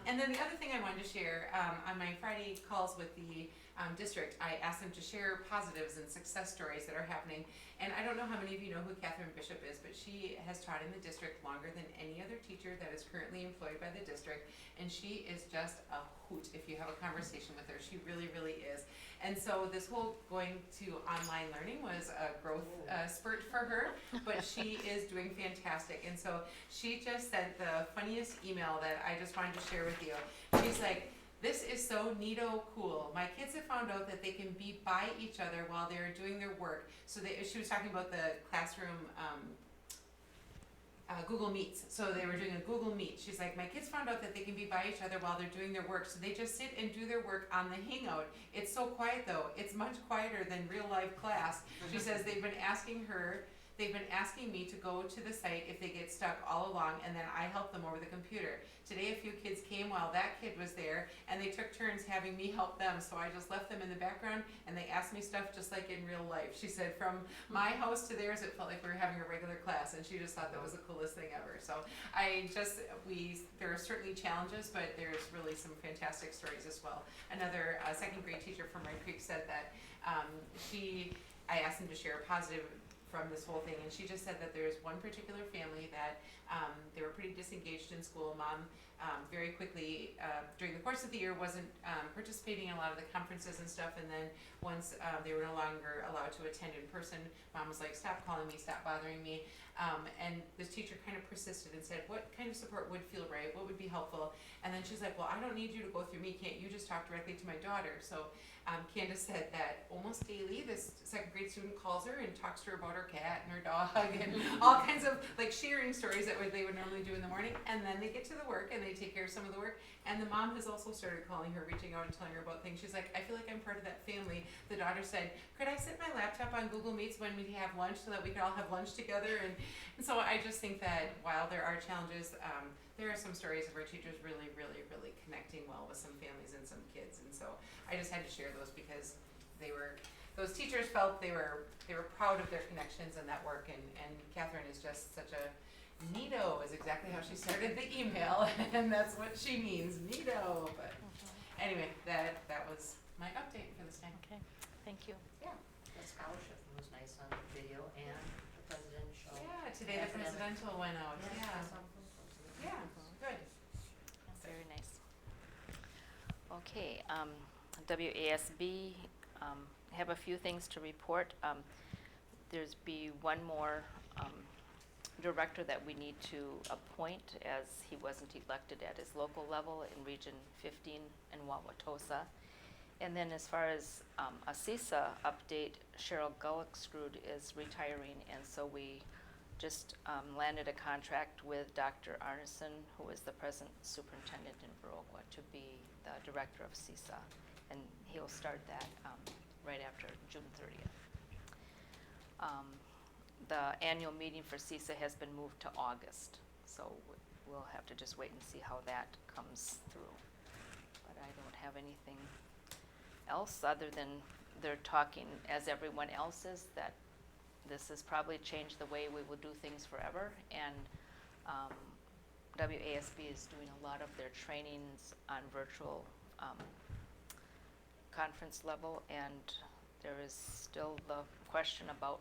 And then the other thing I wanted to share, on my Friday calls with the district, I asked them to share positives and success stories that are happening. And I don't know how many of you know who Catherine Bishop is, but she has taught in the district longer than any other teacher that is currently employed by the district. And she is just a hoot if you have a conversation with her. She really, really is. And so this whole going to online learning was a growth spurt for her, but she is doing fantastic. And so she just sent the funniest email that I just wanted to share with you. She's like, "This is so neato cool. My kids have found out that they can be by each other while they're doing their work." So she was talking about the classroom Google Meets. So they were doing a Google Meet. She's like, "My kids found out that they can be by each other while they're doing their work. So they just sit and do their work on the Hangout. It's so quiet though. It's much quieter than real life class." She says they've been asking me to go to the site if they get stuck all along, and then I help them over the computer. Today a few kids came while that kid was there, and they took turns having me help them, so I just left them in the background, and they asked me stuff just like in real life. She said from my house to theirs, it felt like we were having a regular class, and she just thought that was the coolest thing ever. So there are certainly challenges, but there's really some fantastic stories as well. Another second grade teacher from Red Creek said that I asked them to share a positive from this whole thing, and she just said that there's one particular family that they were pretty disengaged in school. Mom very quickly during the course of the year wasn't participating in a lot of the conferences and stuff, and then once they were no longer allowed to attend in person, Mom was like, "Stop calling me, stop bothering me." And this teacher kind of persisted and said, "What kind of support would feel right? What would be helpful?" And then she's like, "Well, I don't need you to go through me. Can't you just talk directly to my daughter?" So Candace said that almost daily this second grade student calls her and talks to her about her cat and her dog and all kinds of like sharing stories that they would normally do in the morning. And then they get to the work and they take care of some of the work. And the mom has also started calling her, reaching out and telling her about things. She's like, "I feel like I'm part of that family." The daughter said, "Could I set my laptop on Google Meets when we have lunch so that we could all have lunch together?" And so I just think that while there are challenges, there are some stories of our teachers really, really, really connecting well with some families and some kids. And so I just had to share those because those teachers felt they were proud of their connections and that work. And Catherine is just such a neato is exactly how she started the email, and that's what she means, neato. But anyway, that was my update for this time. Okay, thank you. Yeah, the scholarship was nice on video and the presidential. Yeah, today the presidential went out. Yes, Yeah. I saw photos of it. Yeah, good. Very nice. Okay, WASB, have a few things to report. There's one more director that we need to appoint, as he wasn't elected at his local level in Region 15 in Wauwatosa. And then as far as a CISA update, Cheryl Gullicksrud is retiring, and so we just landed a contract with Dr. Arneson, who is the present superintendent in Viroqua, to be the director of CISA. And he'll start that right after June 30th. The annual meeting for CISA has been moved to August, so we'll have to just wait and see how that comes through. But I don't have anything else other than they're talking, as everyone else is, that this has probably changed the way we will do things forever, and WASB is doing a lot of their trainings on virtual conference level, and there is still the question about,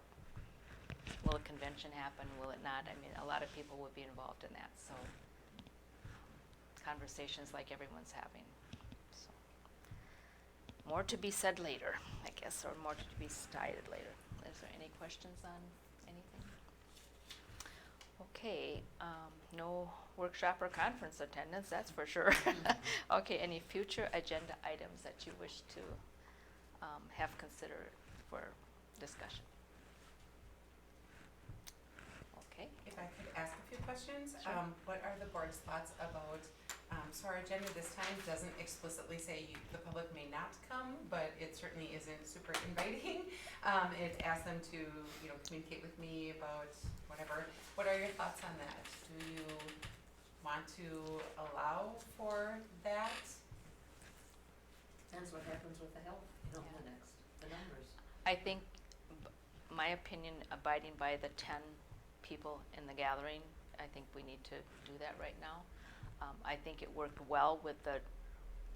will a convention happen, will it not? I mean, a lot of people would be involved in that, so conversations like everyone's having. So more to be said later, I guess, or more to be decided later. Is there any questions on anything? Okay, no workshop or conference attendance, that's for sure. Okay, any future agenda items that you wish to have considered for discussion. Okay, If I could ask a few questions, Sure. What are the board's thoughts about, so our agenda this time doesn't explicitly say the public may not come, but it certainly isn't super inviting. It asks them to, communicate with me about whatever. What are your thoughts on that? Do you want to allow for that? Depends what happens with the health, the numbers. I think, my opinion, abiding by the 10 people in the gathering, I think we need to do that right now. I think it worked well with the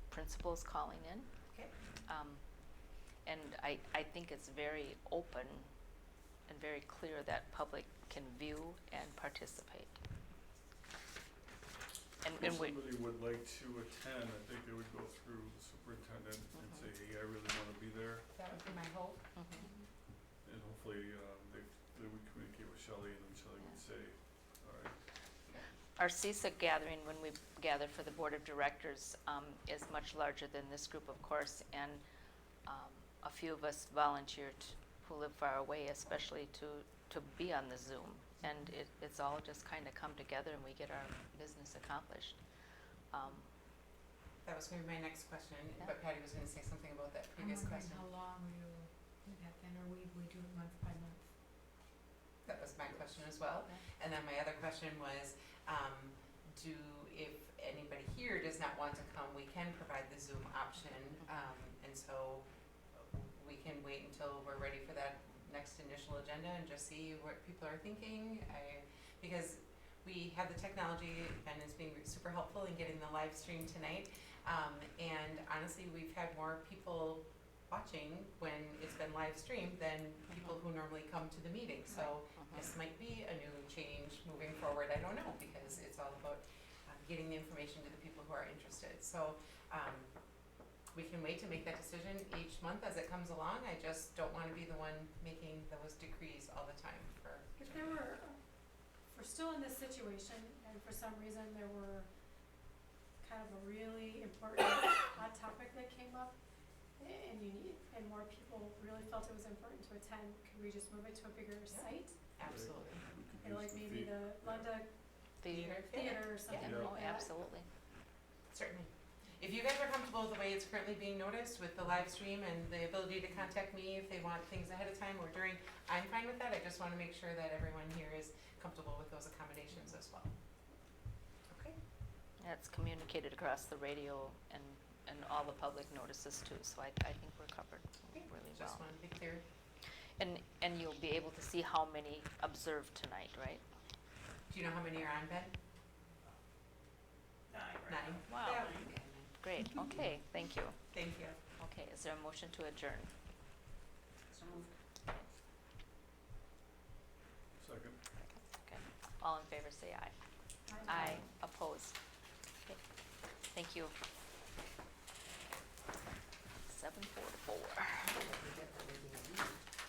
principals calling in. Okay. And I think it's very open and very clear that public can view and participate. And If we, somebody would like to attend, I think they would go through the superintendent and say, hey, I really wanna be there. That would be my hope. And hopefully, they would communicate with Shelley, and then Shelley would say, all right. our CISA gathering, when we gathered for the board of directors, is much larger than this group, of course, and a few of us volunteered who live far away, especially to be on the Zoom. And it's all just kind of come together and we get our business accomplished. That was gonna be my next question, Yeah. but Patty was gonna say something about that I'm previous wondering question. how long we will do that then, or we do it month by month. That was my question as well. And then my other question was, if anybody here does not want to come, we can provide the Zoom option. And so we can wait until we're ready for that next initial agenda and just see what people are thinking. Because we have the technology and it's being super helpful in getting the live stream tonight. And honestly, we've had more people watching when it's been live streamed than people who normally come to the meeting. So this might be a new change moving forward. I don't know, because it's all about getting the information to the people who are interested. So we can wait to make that decision each month as it comes along. I just don't want to be the one making those decrees all the time for. If there were, if we're still in this situation and for some reason there were kind of a really important hot topic that came up and more people really felt it was important to attend, could we just move it to a bigger site? Absolutely. We could And use like the maybe fee. the Lunda Theater or something Yeah. Oh, like that. absolutely. Certainly. If you guys are comfortable with the way it's currently being noticed with the live stream and the ability to contact me if they want things ahead of time or during, I'm fine with that. I just want to make sure that everyone here is comfortable with those accommodations as well. Okay. That's communicated across the radio and all the public notices too, so I think we're covered really well. Just want to be clear. And you'll be able to see how many observed tonight, right? Do you know how many are on, Ben? 9. Wow. That would be good. Great, okay, thank you. Thank you. Okay, is there a motion to adjourn? So moved. Second. Okay, all in favor say aye. Aye. Opposed? Okay, thank you.